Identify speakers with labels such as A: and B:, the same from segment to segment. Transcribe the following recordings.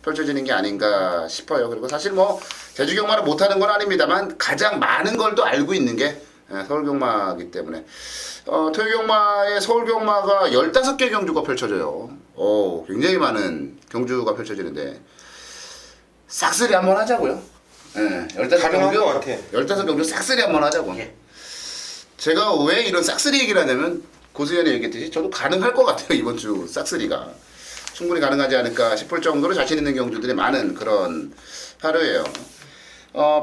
A: 펼쳐지는 게 아닌가 싶어요. 그리고 사실 뭐 제주경마를 못하는 건 아닙니다만 가장 많은 걸 또 알고 있는 게 서울경마이기 때문에 토요경마의 서울경마가 15개 경주가 펼쳐져요. 굉장히 많은 경주가 펼쳐지는데 싹쓸이 한번 하자고요. 15경주 15경주 싹쓸이 한번 하자고. 제가 왜 이런 싹쓸이 얘기를 하냐면 고수연이 얘기했듯이 저도 가능할 것 같아요. 이번 주 싹쓸이가 충분히 가능하지 않을까 싶을 정도로 자신 있는 경주들이 많은 그런 하루예요.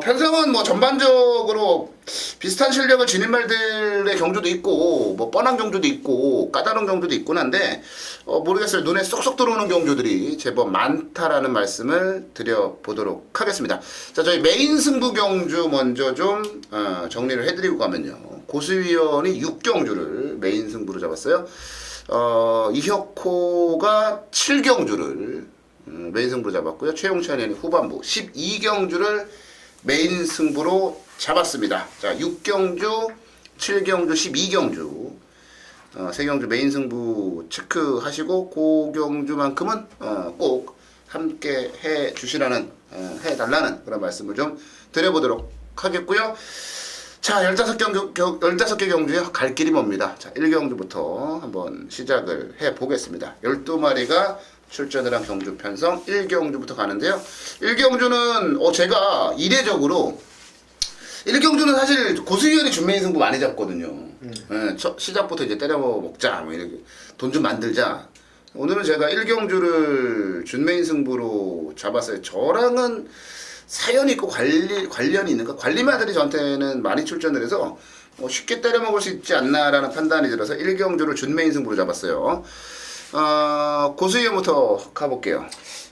A: 편성은 뭐 전반적으로 비슷한 실력을 지닌 말들의 경주도 있고 뭐 뻔한 경주도 있고 까다로운 경주도 있긴 한데 모르겠어요. 눈에 쏙쏙 들어오는 경주들이 제법 많다라는 말씀을 드려보도록 하겠습니다. 자, 저희 메인 승부 경주 먼저 좀 정리를 해드리고 가면요. 고수위원이 6경주를 메인 승부로 잡았어요. 이혁호가 7경주를 메인 승부로 잡았고요. 최용찬이 후반부 12경주를 메인 승부로 잡았습니다. 자, 6경주, 7경주, 12경주 3경주 메인 승부 체크하시고 그 경주만큼은 꼭 함께 해달라는 그런 말씀을 좀 드려보도록 하겠고요. 자, 15개 경주요. 갈 길이 멉니다. 자, 1경주부터 한번 시작을 해보겠습니다. 12마리가 출전을 한 경주 편성 1경주부터 가는데요. 1경주는 제가 이례적으로 1경주는 사실 고수위원이 준메인 승부 많이 잡거든요. 시작부터 이제 때려 먹자, 뭐 이렇게 돈 좀 만들자. 오늘은 제가 1경주를 준메인 승부로 잡았어요. 저랑은 사연이 있고 관련이 있는가? 관리마들이 저한테는 많이 출전을 해서 쉽게 때려 먹을 수 있지 않나라는 판단이 들어서 1경주를 준메인 승부로 잡았어요. 고수위원부터 가볼게요.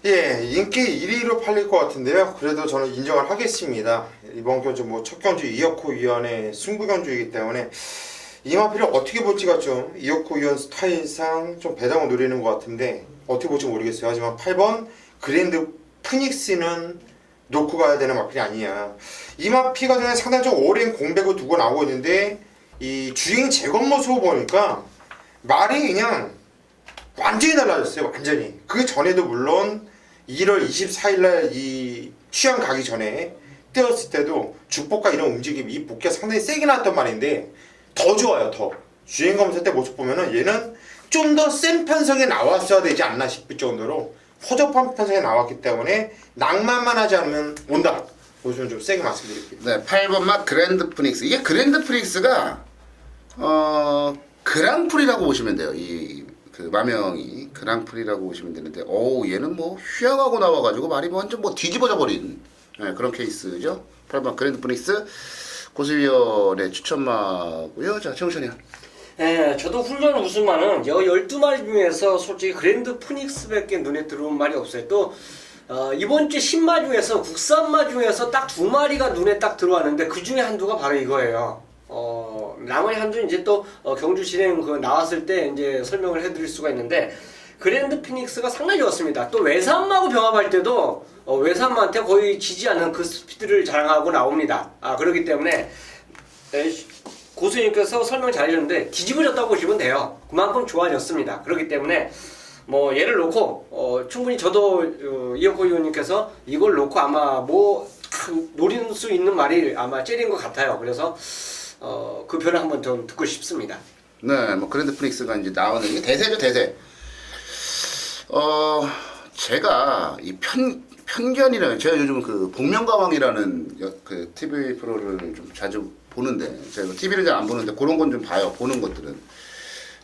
B: 예, 인기 1위로 팔릴 것 같은데요. 그래도 저는 인정을 하겠습니다. 이번 경주 첫 경주 이혁호 위원의 승부 경주이기 때문에 이 마필을 어떻게 볼지가 좀 이혁호 위원 스타일상 좀 배당을 노리는 것 같은데 어떻게 볼지 모르겠어요. 하지만 8번 그랜드 푸닉스는 놓고 가야 되는 마필이 아니야. 이 마피가 전에 상당히 좀 오랜 공백을 두고 나오고 있는데 이 주행 재건 모습을 보니까 말이 그냥 완전히 달라졌어요. 완전히. 그 전에도 물론 1월 24일날 이 취향 가기 전에 뛰었을 때도 주복과 이런 움직임이 이 복귀가 상당히 세게 나왔단 말인데 더 좋아요. 더 주행 검사 때 모습 보면은 얘는 좀 더 센 편성에 나왔어야 되지 않나 싶을 정도로 허접한 편성에 나왔기 때문에 낭만만 하지 않으면 온다. 그것을 좀 세게 말씀드릴게요.
A: 네, 8번 맛 그랜드 프닉스. 이게 그랜드 프닉스가 그랑프리라고 보시면 돼요. 그 마명이 그랑프리라고 보시면 되는데 얘는 뭐 휘황하고 나와가지고 말이 완전 뒤집어져 버린 그런 케이스죠. 8번 그랜드 프닉스 고수위원의 추천마고요. 자, 최홍찬이요.
C: 네, 저도 훈련 우승마는 12마리 중에서 솔직히 그랜드 푸닉스밖에 눈에 들어온 말이 없어요. 또 이번 주 10마 중에서 국산마 중에서 딱 2마리가 눈에 딱 들어왔는데 그 중에 한두가 바로 이거예요. 나머지 한두는 이제 또 경주 진행 나왔을 때 이제 설명을 해드릴 수가 있는데 그랜드 피닉스가 상당히 좋았습니다. 또 외산마하고 병합할 때도 외산마한테 거의 지지 않는 그 스피드를 자랑하고 나옵니다. 그렇기 때문에 고수님께서 설명 잘 해줬는데 뒤집어졌다고 보시면 돼요. 그만큼 좋아졌습니다. 그렇기 때문에 뭐 얘를 놓고 충분히 저도 이혁호 의원님께서 이걸 놓고 아마 노릴 수 있는 말이 아마 째린 것 같아요. 그래서 그 표를 한번 좀 듣고 싶습니다.
A: 네, 뭐 그랜드 프닉스가 이제 나오는 게 대세죠, 대세. 제가 이 편견이라는 제가 요즘 그 복면가왕이라는 그 TV 프로를 좀 자주 보는데 제가 TV를 잘 안 보는데 그런 건 좀 봐요. 보는 것들은.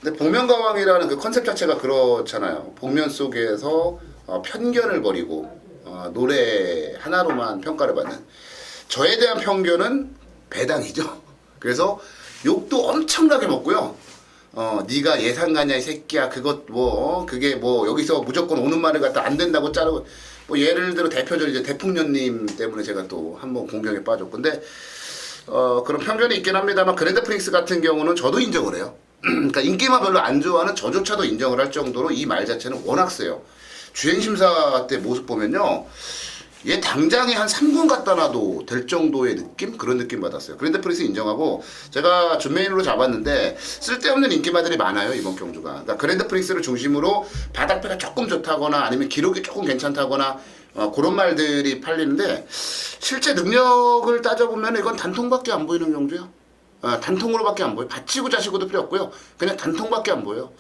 A: 근데 복면가왕이라는 그 컨셉 자체가 그렇잖아요. 복면 속에서 편견을 버리고 노래 하나로만 평가를 받는. 저에 대한 편견은 배당이죠. 그래서 욕도 엄청나게 먹고요. 네가 예상가냐 이 새끼야. 그게 여기서 무조건 오는 말을 갖다 안 된다고 자르고 예를 들어 대표적으로 이제 대풍년님 때문에 제가 또 한번 공경에 빠졌고 근데 그런 편견이 있긴 합니다만 그랜드 프닉스 같은 경우는 저도 인정을 해요. 그러니까 인기만 별로 안 좋아하는 저조차도 인정을 할 정도로 이 말 자체는 워낙 세요. 주행심사 때 모습 보면요. 얘 당장에 한 3군 갖다 놔도 될 정도의 느낌? 그런 느낌 받았어요. 그랜드 프릭스 인정하고 제가 준메인으로 잡았는데 쓸데없는 인기마들이 많아요 이번 경주가. 그러니까 그랜드 프릭스를 중심으로 바닥배가 조금 좋다거나 아니면 기록이 조금 괜찮다거나 그런 말들이 팔리는데 실제 능력을 따져보면 이건 단통밖에 안 보이는 경주예요. 단통으로밖에 안 보여요. 받치고 자시고도 필요 없고요. 그냥 단통밖에 안 보여요.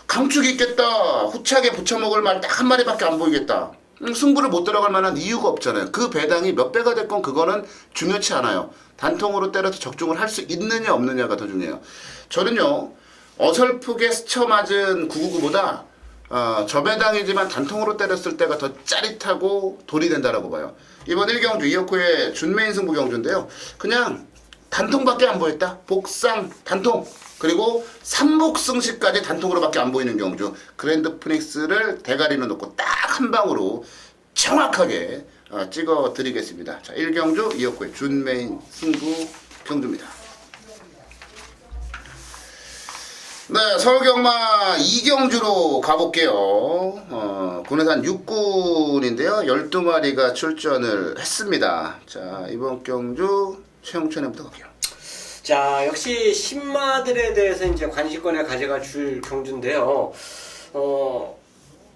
A: 강축이 있겠다. 후차게 붙여먹을 말 딱 한 마리밖에 안 보이겠다. 승부를 못 들어갈 만한 이유가 없잖아요. 그 배당이 몇 배가 됐건 그거는 중요치 않아요. 단통으로 때려서 적중을 할 수 있느냐 없느냐가 더 중요해요. 저는요 어설프게 스쳐맞은 999보다 저 배당이지만 단통으로 때렸을 때가 더 짜릿하고 돌이 된다라고 봐요. 이번 1경주 이어코의 준메인 승부 경주인데요. 그냥 단통밖에 안 보였다. 복상 단통. 그리고 삼복승시까지 단통으로밖에 안 보이는 경주. 그랜드 프닉스를 대가리로 놓고 딱 한 방으로 정확하게 찍어 드리겠습니다. 자, 1경주 이어코의 준메인 승부 경주입니다. 네, 서울경마 2경주로 가볼게요. 군의산 6군인데요. 12마리가 출전을 했습니다. 자, 이번 경주 최영천부터 갈게요.
C: 자, 역시 신마들에 대해서 이제 관심권에 가져가 줄 경주인데요.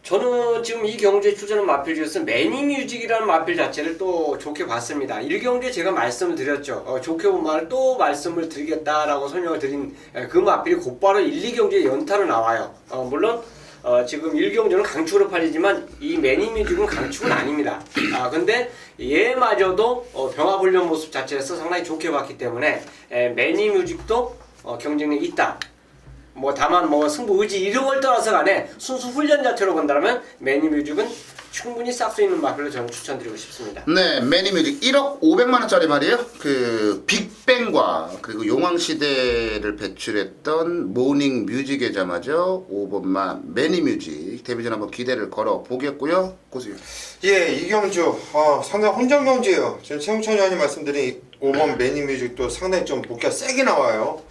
C: 저는 지금 이 경주에 출전한 마필 중에서 매니뮤직이라는 마필 자체를 또 좋게 봤습니다. 1경주에 제가 말씀을 드렸죠. 좋게 본 말을 또 말씀을 드리겠다라고 설명을 드린 그 마필이 곧바로 1, 2경주에 연타로 나와요. 물론 지금 1경주는 강축으로 팔리지만 이 매니뮤직은 강축은 아닙니다. 근데 얘마저도 병합훈련 모습 자체에서 상당히 좋게 봤기 때문에 매니뮤직도 경쟁력이 있다. 다만 승부 의지 이런 걸 떠나서 간에 순수 훈련 자체로 본다면 매니뮤직은 충분히 싹 수 있는 마필로 저는 추천드리고 싶습니다.
A: 네, 매니뮤직 1억 500만원짜리 말이에요. 그 빅뱅과 그리고 용왕시대를 배출했던 모닝뮤직 계좌마저 5번만 매니뮤직 데뷔전 한번 기대를 걸어 보겠고요. 고수요.
B: 예, 이경주 상당히 혼전 경주예요. 지금 최홍천 의원님 말씀드린 5번 매니뮤직도 상당히 좀 복귀가 세게 나와요.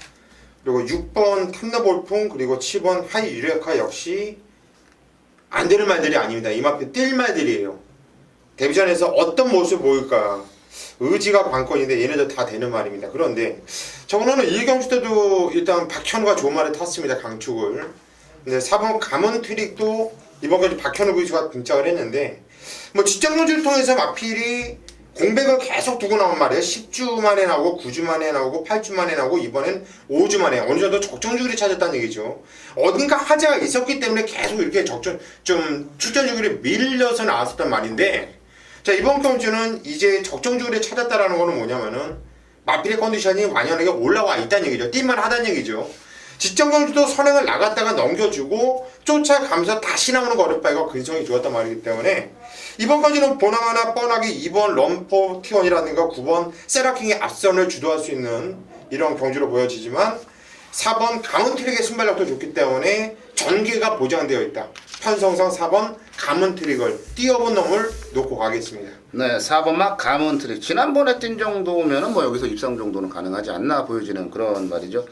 B: 그리고 6번 탐나볼풍 그리고 7번 하이 유레카 역시 안 되는 말들이 아닙니다. 이 마필 뛸 말들이에요. 데뷔전에서 어떤 모습을 보일까 의지가 관건인데 얘네들 다 되는 말입니다. 그런데 저번에는 이경주 때도 일단 박현우가 좋은 말을 탔습니다. 강축을. 근데 4번 가문 트릭도 이번까지 박현우 의지가 등장을 했는데 직전 경주를 통해서 마필이 공백을 계속 두고 나온 말이에요. 10주 만에 나오고 9주 만에 나오고 8주 만에 나오고 이번엔 5주 만에 어느 정도 적정주기를 찾았다는 얘기죠. 어딘가 하자가 있었기 때문에 계속 이렇게 출전주기를 밀려서 나왔었단 말인데 자, 이번 경주는 이제 적정주기를 찾았다라는 거는 뭐냐면은 마필의 컨디션이 완연하게 올라와 있다는 얘기죠. 뛸만 하다는 얘기죠. 직전 경주도 선행을 나갔다가 넘겨주고 쫓아가면서 다시 나오는 거 어렵다가 근성이 좋았단 말이기 때문에 이번 경주는 보나마나 뻔하게 2번 럼퍼 T1이라든가 9번 세라킹의 앞선을 주도할 수 있는 이런 경주로 보여지지만 4번 가문트릭의 순발력도 좋기 때문에 전개가 보장되어 있다. 편성상 4번 가문트릭을 띄어본 놈을 놓고 가겠습니다.
A: 네, 4번막 가문트릭. 지난번에 뛴 정도면은 여기서 입상 정도는 가능하지 않나 보여지는 그런 말이죠.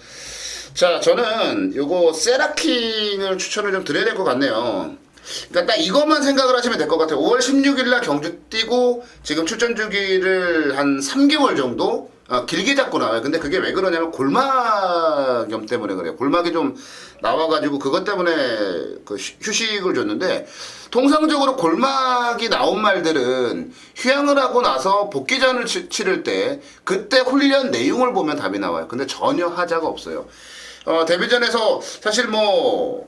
A: 자, 저는 요거 세라킹을 추천을 좀 드려야 될 것 같네요. 그러니까 딱 이것만 생각을 하시면 될 것 같아요. 5월 16일날 경주 뛰고 지금 출전 주기를 한 3개월 정도 길게 잡고 나와요. 근데 그게 왜 그러냐면 골막염 때문에 그래요. 골막이 좀 나와가지고 그것 때문에 그 휴식을 줬는데 통상적으로 골막이 나온 말들은 휴양을 하고 나서 복귀전을 치를 때 그때 훈련 내용을 보면 답이 나와요. 근데 전혀 하자가 없어요. 데뷔전에서 사실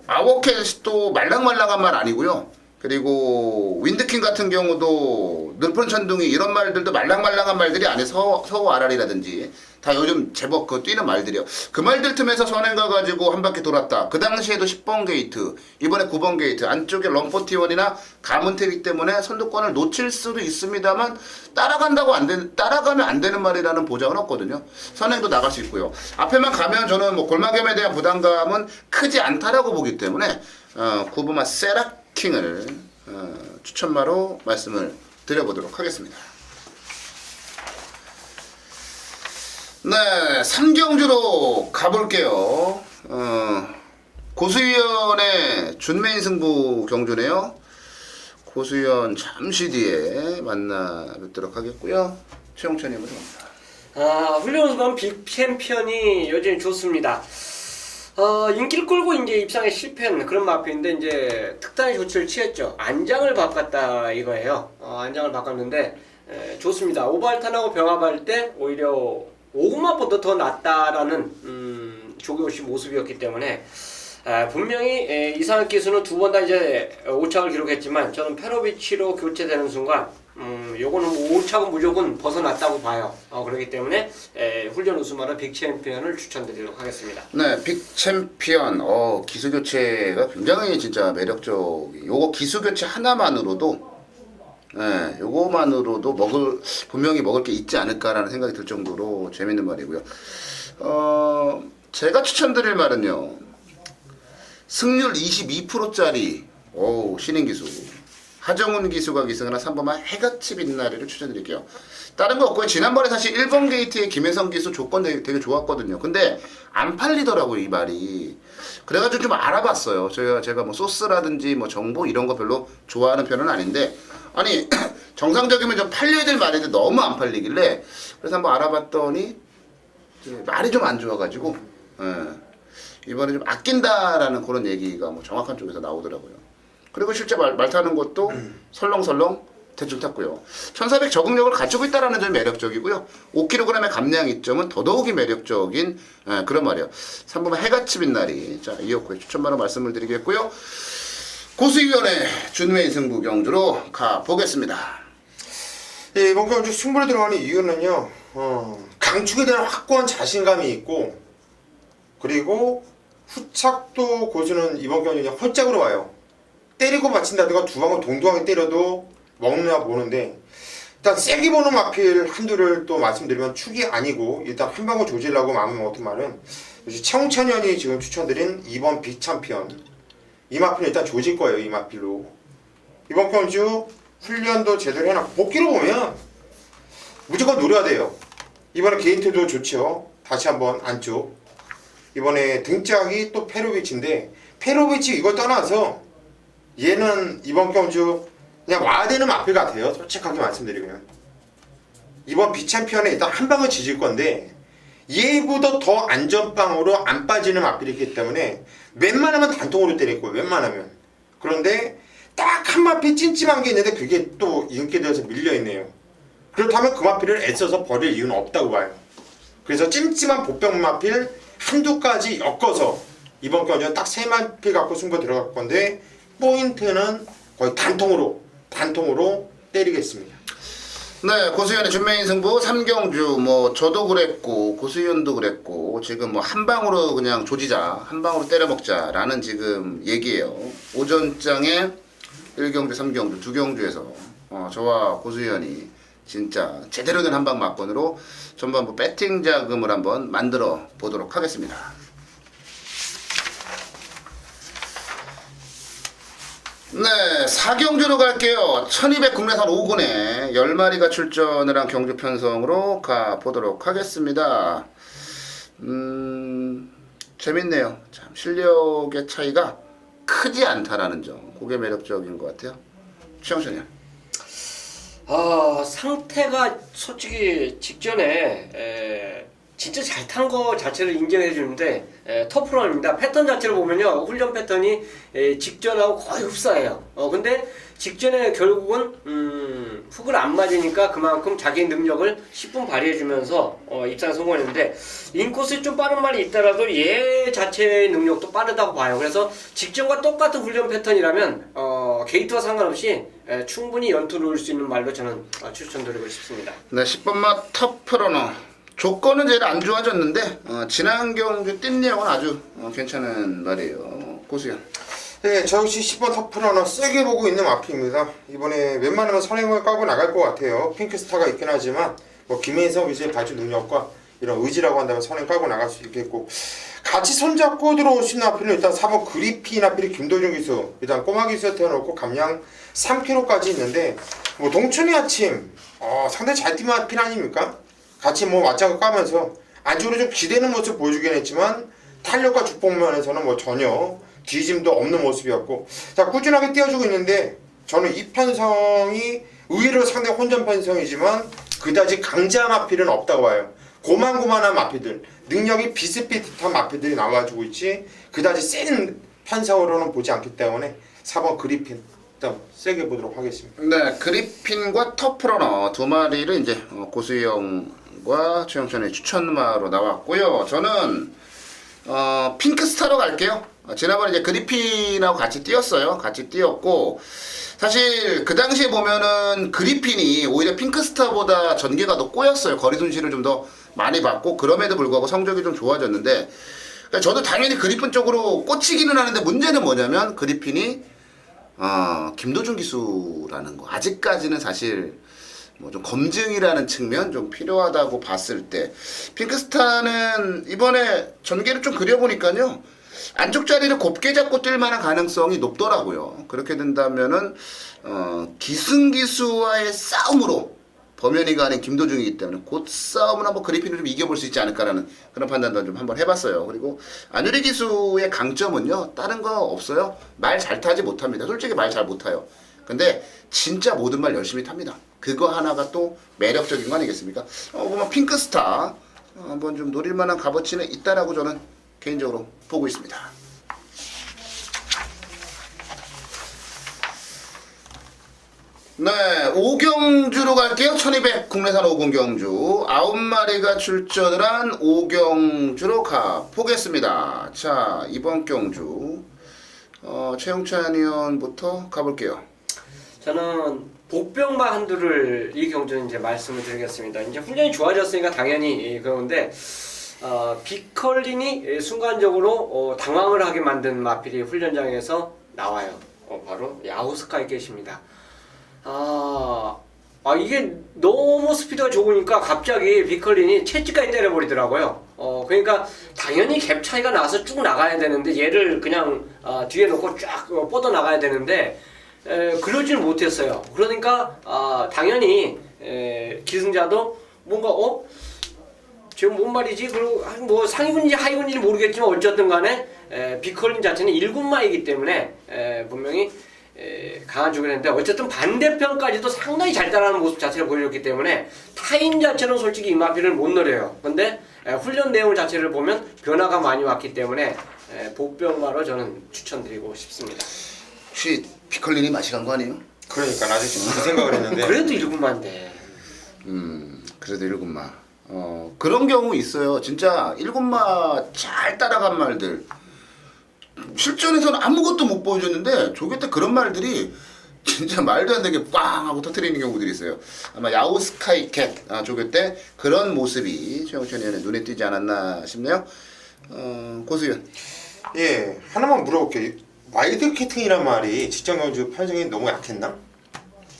A: 아워캣도 말랑말랑한 말 아니고요. 그리고 윈드킹 같은 경우도 늘푸른 천둥이 이런 말들도 말랑말랑한 말들이 아니에요. 서우 아라리라든지 다 요즘 제법 뛰는 말들이요. 그 말들 틈에서 선행 가가지고 한 바퀴 돌았다. 그 당시에도 10번 게이트, 이번에 9번 게이트, 안쪽에 럼포티원이나 가문테리 때문에 선두권을 놓칠 수도 있습니다만 따라가면 안 되는 말이라는 보장은 없거든요. 선행도 나갈 수 있고요. 앞에만 가면 저는 골막염에 대한 부담감은 크지 않다라고 보기 때문에 9번마 세라킹을 추천마로 말씀을 드려보도록 하겠습니다. 네, 3경주로 가볼게요. 고수위원의 준메인 승부 경주네요. 고수현 잠시 뒤에 만나 뵙도록 하겠고요. 최용천이 한번 갑니다.
C: 훌륭한 수만 빅 챔피언이 여전히 좋습니다. 인기를 끌고 이제 입상에 실패한 그런 마필인데 이제 특단의 조치를 취했죠. 안장을 바꿨다 이거예요. 안장을 바꿨는데 좋습니다. 오발탄하고 병합할 때 오히려 5분만보다 더 낫다라는 조교시 모습이었기 때문에 분명히 이상한 기수는 두 번 다 이제 5착을 기록했지만 저는 페로비치로 교체되는 순간 요거는 5착은 무조건 벗어났다고 봐요. 그렇기 때문에 훈련 우승하는 빅 챔피언을 추천드리도록 하겠습니다.
A: 네, 빅 챔피언. 기수 교체가 굉장히 진짜 매력적이. 요거 기수 교체 하나만으로도 요거만으로도 분명히 먹을 게 있지 않을까라는 생각이 들 정도로 재밌는 말이고요. 제가 추천드릴 말은요. 승률 22%짜리 신인 기수 하정훈 기수가 기승하나 3번만 해같이 빛나리를 추천드릴게요. 다른 거 없고요. 지난번에 사실 1번 게이트의 김혜성 기수 조건 되게 좋았거든요. 근데 안 팔리더라고요, 이 말이. 그래가지고 좀 알아봤어요. 제가 뭐 소스라든지 뭐 정보 이런 거 별로 좋아하는 편은 아닌데, 아니 정상적이면 좀 팔려야 될 말인데 너무 안 팔리길래 그래서 한번 알아봤더니 말이 좀 안 좋아가지고 이번에 좀 아낀다라는 그런 얘기가 뭐 정확한 쪽에서 나오더라고요. 그리고 실제 말 타는 것도 설렁설렁 대충 탔고요. 1400 적응력을 갖추고 있다는 점이 매력적이고요. 5kg의 감량 이점은 더더욱이 매력적인 그런 말이에요. 3번은 해같이 빛나리. 자, 이었고요. 추천바로 말씀을 드리겠고요. 고수위원회 준외인 승부 경주로 가보겠습니다.
B: 이번 경주 승부를 들어가는 이유는요. 강축에 대한 확고한 자신감이 있고, 그리고 후착도 고수는 이번 경주 그냥 홀짝으로 와요. 때리고 맞힌다든가 두 방울 동등하게 때려도 먹느냐 보는데, 일단 세게 보는 마필 한두를 또 말씀드리면 축이 아니고 일단 한 방울 조질라고 마음을 먹었던 말은 최홍찬현이 지금 추천드린 2번 빅 챔피언, 이 마필은 일단 조질 거예요. 이 마필로 이번 경주 훈련도 제대로 해놨고, 복귀로 보면 무조건 노려야 돼요. 이번에 게이트도 좋죠. 다시 한번 안쪽. 이번에 등짝이 또 페로비치인데, 페로비치 이걸 떠나서 얘는 이번 경주 그냥 와야 되는 마필 같아요. 솔직하게 말씀드리면 이번 비챔피언에 일단 한 방을 지질 건데, 얘보다 더 안전빵으로 안 빠지는 마필이기 때문에 웬만하면 단통으로 때릴 거예요. 웬만하면. 그런데 딱 한 마필 찜찜한 게 있는데 그게 또 인기되어서 밀려있네요. 그렇다면 그 마필을 애써서 버릴 이유는 없다고 봐요. 그래서 찜찜한 보병 마필 한두까지 엮어서 이번 경주는 딱 세 마필 갖고 승부 들어갈 건데, 포인트는 거의 단통으로 때리겠습니다.
A: 네, 고수현의 준매인 승부 3경주 뭐 저도 그랬고 고수현도 그랬고 지금 뭐 한 방으로 그냥 조지자, 한 방으로 때려 먹자라는 지금 얘기예요. 오전장에 1경주, 3경주 두 경주에서 저와 고수현이 진짜 제대로 된 한방 막건으로 전반부 배팅 자금을 한번 만들어 보도록 하겠습니다. 네, 4경주로 갈게요. 1200 국내산 5군에 10마리가 출전을 한 경주 편성으로 가보도록 하겠습니다. 재밌네요. 참 실력의 차이가 크지 않다라는 점, 그게 매력적인 것 같아요. 최영천이요.
C: 상태가 솔직히 직전에 진짜 잘 탄 거 자체를 인정해 주는데 터프런입니다. 패턴 자체를 보면요, 훈련 패턴이 직전하고 거의 흡사해요. 근데 직전에 결국은 훅을 안 맞으니까 그만큼 자기 능력을 10분 발휘해 주면서 입상에 성공했는데, 인코스에 좀 빠른 말이 있더라도 얘 자체의 능력도 빠르다고 봐요. 그래서 직전과 똑같은 훈련 패턴이라면 게이트와 상관없이 충분히 연투를 놓을 수 있는 말로 저는 추천드리고 싶습니다.
A: 네, 10번 맛 터프러너. 조건은 제일 안 좋아졌는데 지난 경주 뛴 내용은 아주 괜찮은 말이에요. 고수현.
B: 네, 저 역시 10번 터프러너 세게 보고 있는 마필입니다. 이번에 웬만하면 선행을 까고 나갈 것 같아요. 핑크스타가 있긴 하지만 뭐 김혜성 이제 발주 능력과 이런 의지라고 한다면 선행 까고 나갈 수 있겠고, 같이 손잡고 들어올 수 있는 마필은 일단 4번 그리피 나필이 김도준 기수, 일단 꼬마 기수에 태워놓고 감량 3kg까지 있는데, 뭐 동춘이 아침 상당히 잘 뛰는 마필 아닙니까? 같이 뭐 맞짱을 까면서 안쪽으로 좀 기대는 모습 보여주긴 했지만 탄력과 주폭면에서는 뭐 전혀 뒤짐도 없는 모습이었고, 자 꾸준하게 띄워주고 있는데 저는 이 편성이 의외로 상당히 혼전 편성이지만 그다지 강자한 마필은 없다고 봐요. 고만고만한 마필들, 능력이 비슷비슷한 마필들이 나와가지고 있지 그다지 센 편성으로는 보지 않기 때문에 4번 그리핀 일단 세게 보도록 하겠습니다.
A: 네, 그리핀과 터프러너 두 마리를 이제 고수영과 최영천의 추천마로 나왔고요. 저는 핑크스타로 갈게요. 지난번에 이제 그리핀하고 같이 뛰었어요. 같이 뛰었고 사실 그 당시에 보면은 그리핀이 오히려 핑크스타보다 전개가 더 꼬였어요. 거리 손실을 좀 더 많이 받고 그럼에도 불구하고 성적이 좀 좋아졌는데 그러니까 저도 당연히 그리핀 쪽으로 꽂히기는 하는데 문제는 뭐냐면 그리핀이 김도준 기수라는 거 아직까지는 사실 뭐 좀 검증이라는 측면 좀 필요하다고 봤을 때 핑크스타는 이번에 전개를 좀 그려보니까요 안쪽 자리를 곱게 잡고 뛸 만한 가능성이 높더라고요. 그렇게 된다면은 기승기수와의 싸움으로 범현이가 아닌 김도중이기 때문에 곧 싸움은 한번 그리핀을 좀 이겨볼 수 있지 않을까라는 그런 판단도 좀 한번 해봤어요. 그리고 안유리 기수의 강점은요 다른 거 없어요. 말 잘 타지 못합니다. 솔직히 말 잘 못 타요. 근데 진짜 모든 말 열심히 탑니다. 그거 하나가 또 매력적인 거 아니겠습니까? 보면 핑크스타 한번 좀 노릴만한 값어치는 있다라고 저는 개인적으로 보고 있습니다. 네, 오경주로 갈게요. 1200 국내산 오공경주 9마리가 출전을 한 오경주로 가보겠습니다. 자, 이번 경주 최용찬 의원부터 가볼게요.
C: 저는 복병마 한두를 이 경주는 이제 말씀을 드리겠습니다. 이제 훈련이 좋아졌으니까 당연히 그런데 빅컬린이 순간적으로 당황을 하게 만든 마필이 훈련장에서 나와요. 바로 야후스카이켓입니다. 이게 너무 스피드가 좋으니까 갑자기 빅컬린이 채찍까지 때려버리더라고요. 그러니까 당연히 갭 차이가 나서 쭉 나가야 되는데 얘를 그냥 뒤에 놓고 쫙 뻗어 나가야 되는데 그러지는 못했어요. 그러니까 당연히 기승자도 뭔가 지금 뭔 말이지? 그리고 뭐 상위군인지 하위군인지 모르겠지만 어쨌든 간에 빅컬린 자체는 1군마이기 때문에 분명히 강한 쪽이 했는데 어쨌든 반대편까지도 상당히 잘 따라하는 모습 자체를 보여줬기 때문에 타인 자체는 솔직히 이마피를 못 노려요. 근데 훈련 내용 자체를 보면 변화가 많이 왔기 때문에 복병마로 저는 추천드리고 싶습니다.
A: 혹시 피컬린이 맛이 간 거 아니에요?
B: 그러니까 나도 지금 그 생각을 했는데
C: 그래도 1군마인데
A: 그래도 1군마 그런 경우 있어요. 진짜 1군마 잘 따라간 말들 실전에서는 아무것도 못 보여줬는데 조교 때 그런 말들이 진짜 말도 안 되게 빵 하고 터뜨리는 경우들이 있어요. 아마 야후스카이켓 조교 때 그런 모습이 최영천 의원의 눈에 띄지 않았나 싶네요. 고수연.
B: 예 하나만 물어볼게요. 와이드 캐팅이란 말이 직전 경주 편성이 너무 약했나?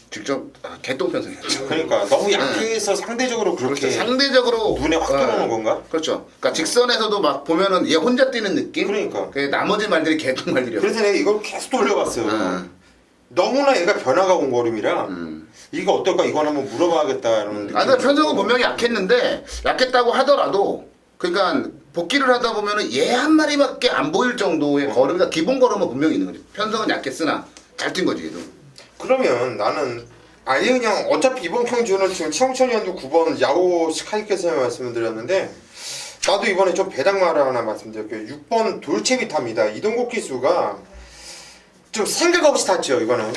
A: 직접 개똥 편성이었죠.
B: 그러니까 너무 약해서 상대적으로 그렇게
A: 그렇죠. 상대적으로
B: 눈에 확 들어오는 건가?
A: 그렇죠. 그러니까 직선에서도 막 보면은 얘 혼자 뛰는 느낌.
B: 그러니까.
A: 나머지 말들이 개똥 말들이었어.
B: 그래서 내가 이걸 계속 돌려봤어요. 너무나 얘가 변화가 온 거름이라 이거 어떨까 이건 한번 물어봐야겠다는 느낌.
A: 근데 편성은 분명히 약했는데 약했다고 하더라도 그러니까 복귀를 하다 보면은 얘 한 마리밖에 안 보일 정도의 걸음이다. 기본 걸음은 분명히 있는 거지. 편성은 약했으나 잘 뛴 거지 얘도.
B: 그러면 나는 아예 그냥 어차피 이번 경주는 지금 최홍천 의원도 9번 야호 스카이캐스에 말씀을 드렸는데 나도 이번에 좀 배당말을 하나 말씀드릴게요. 6번 돌체비타입니다. 이동국 기수가 좀 생각 없이 탔죠. 이거는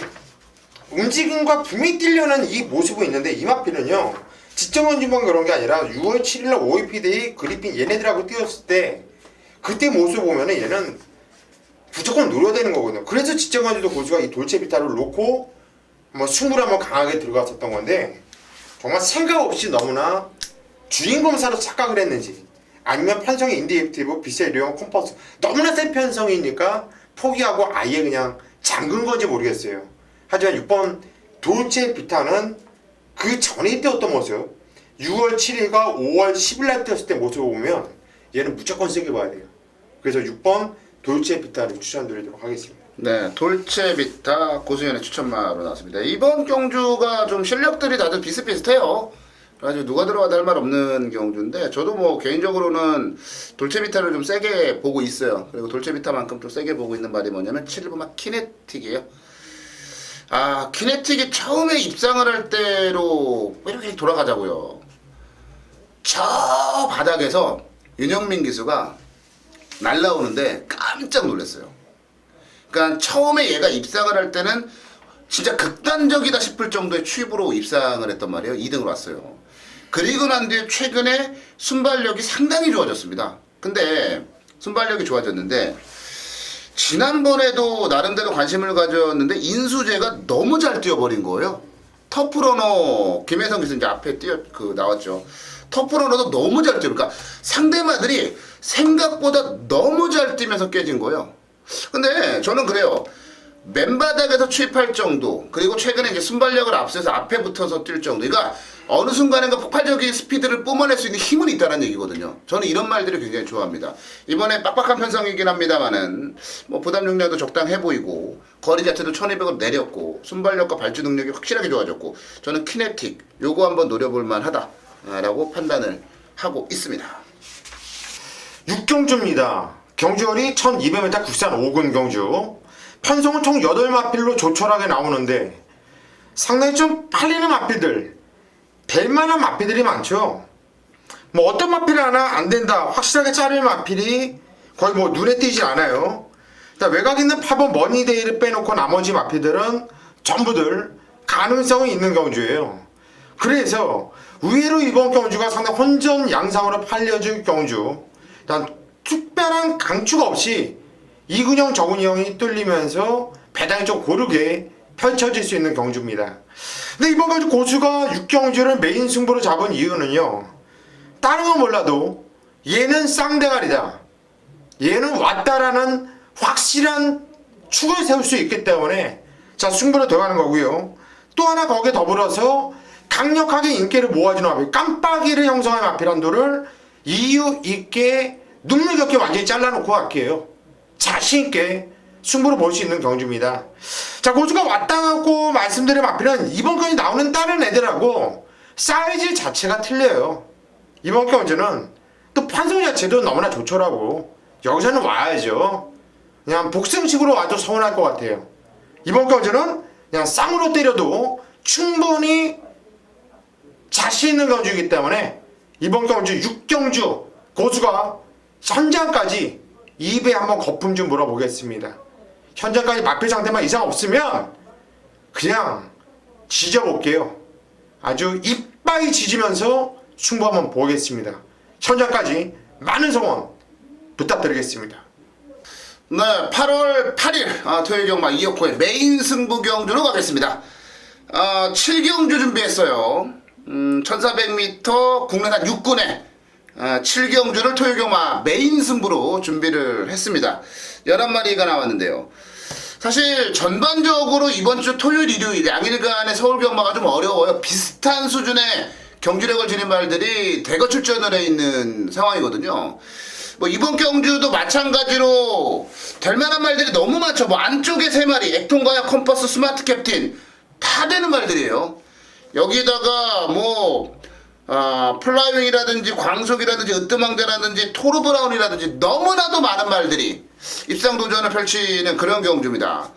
B: 움직임과 분명히 뛰려는 이 모습은 있는데 이마피는요 지정원주만 그런 게 아니라 6월 7일날 OEP데이 그리핀 얘네들하고 뛰었을 때 그때 모습 보면은 얘는 무조건 노려야 되는 거거든요. 그래서 지정원주도 고수가 이 돌체비타를 놓고 뭐 승부를 한번 강하게 들어갔었던 건데 정말 생각 없이 너무나 주인공사로 착각을 했는지 아니면 편성의 인디액티브 비세리온 컴퍼스 너무나 센 편성이니까 포기하고 아예 그냥 잠근 건지 모르겠어요. 하지만 6번 돌체 비타는 그 전에 뛰었던 모습 6월 7일과 5월 10일날 뛰었을 때 모습을 보면 얘는 무조건 세게 봐야 돼요. 그래서 6번 돌체 비타를 추천드리도록 하겠습니다.
A: 네, 돌체비타 고수연의 추천마로 나왔습니다. 이번 경주가 좀 실력들이 다들 비슷비슷해요. 그래가지고 누가 들어와도 할 말 없는 경주인데 저도 뭐 개인적으로는 돌체비타를 좀 세게 보고 있어요. 그리고 돌체비타만큼 좀 세게 보고 있는 말이 뭐냐면 7번마 키네틱이에요. 키네틱이 처음에 입상을 할 때로 이렇게 돌아가자고요. 저 바닥에서 윤영민 기수가 날라오는데 깜짝 놀랐어요. 그러니까 처음에 얘가 입상을 할 때는 진짜 극단적이다 싶을 정도의 추입으로 입상을 했단 말이에요. 2등으로 왔어요. 그리고 난 뒤에 최근에 순발력이 상당히 좋아졌습니다. 근데 순발력이 좋아졌는데 지난번에도 나름대로 관심을 가졌는데 인수재가 너무 잘 뛰어버린 거예요. 터프러너 김혜성 기수 이제 앞에 나왔죠. 터프러너도 너무 잘 뛰어. 그러니까 상대마들이 생각보다 너무 잘 뛰면서 깨진 거예요. 근데 저는 그래요. 맨바닥에서 추입할 정도, 그리고 최근에 이제 순발력을 앞서서 앞에 붙어서 뛸 정도. 그러니까 어느 순간인가 폭발적인 스피드를 뿜어낼 수 있는 힘은 있다는 얘기거든요. 저는 이런 말들을 굉장히 좋아합니다. 이번에 빡빡한 편성이긴 합니다만은 뭐 부담 능력도 적당해 보이고 거리 자체도 1200으로 내렸고 순발력과 발주 능력이 확실하게 좋아졌고 저는 키네틱 요거 한번 노려볼 만하다라고 판단을 하고 있습니다.
B: 6경주입니다. 경주열이 1200m 국산 5군 경주. 편성은 총 8마필로 조촐하게 나오는데 상당히 좀 팔리는 마필들, 될만한 마필들이 많죠. 뭐 어떤 마필 하나 안된다 확실하게 자를 마필이 거의 뭐 눈에 띄지 않아요. 일단 외곽 있는 8번 머니데이를 빼놓고 나머지 마필들은 전부들 가능성이 있는 경주예요. 그래서 의외로 이번 경주가 상당히 혼전 양상으로 팔려줄 경주. 일단 특별한 강추가 없이 이근형 저근형이 뚫리면서 배당이 좀 고르게 펼쳐질 수 있는 경주입니다. 근데 이번 경주 고수가 6경주를 메인 승부로 잡은 이유는요, 다른 건 몰라도 얘는 쌍대가리다, 얘는 왔다라는 확실한 축을 세울 수 있기 때문에 자 승부로 들어가는 거고요. 또 하나 거기에 더불어서 강력하게 인기를 모아주는 마필, 깜빡이를 형성한 마필한도를 이유 있게 눈물겹게 완전히 잘라놓고 갈게요. 자신있게 승부를 볼 수 있는 경주입니다. 자, 고수가 왔다고 말씀드린 마필은 이번 경기 나오는 다른 애들하고 사이즈 자체가 틀려요. 이번 경주는 또 판성 자체도 너무나 조촐하고 여기서는 와야죠. 그냥 복승식으로 와도 서운할 것 같아요. 이번 경주는 그냥 쌍으로 때려도 충분히 자신 있는 경주이기 때문에 이번 경주 6경주 고수가 현장까지 입에 한번 거품 좀 물어보겠습니다. 현장까지 마필 상태만 이상 없으면 그냥 지져볼게요. 아주 이빠이 지지면서 승부 한번 보겠습니다. 현장까지 많은 성원 부탁드리겠습니다.
A: 네, 8월 8일 토요일경마 이어코의 메인 승부 경주로 가겠습니다. 7경주 준비했어요. 1400m 국내산 6군에 7경주를 토요일경마 메인 승부로 준비를 했습니다. 11마리가 나왔는데요. 사실 전반적으로 이번 주 토요일, 일요일 양일간의 서울경마가 좀 어려워요. 비슷한 수준의 경주력을 지닌 말들이 대거 출전을 해 있는 상황이거든요. 뭐 이번 경주도 마찬가지로 될 만한 말들이 너무 많죠. 뭐 안쪽에 3마리, 액통가야, 컴퍼스, 스마트 캡틴 다 되는 말들이에요. 여기다가 뭐 플라이윙이라든지 광속이라든지 으뜸왕대라든지 토르브라운이라든지 너무나도 많은 말들이 입상 도전을 펼치는 그런 경주입니다.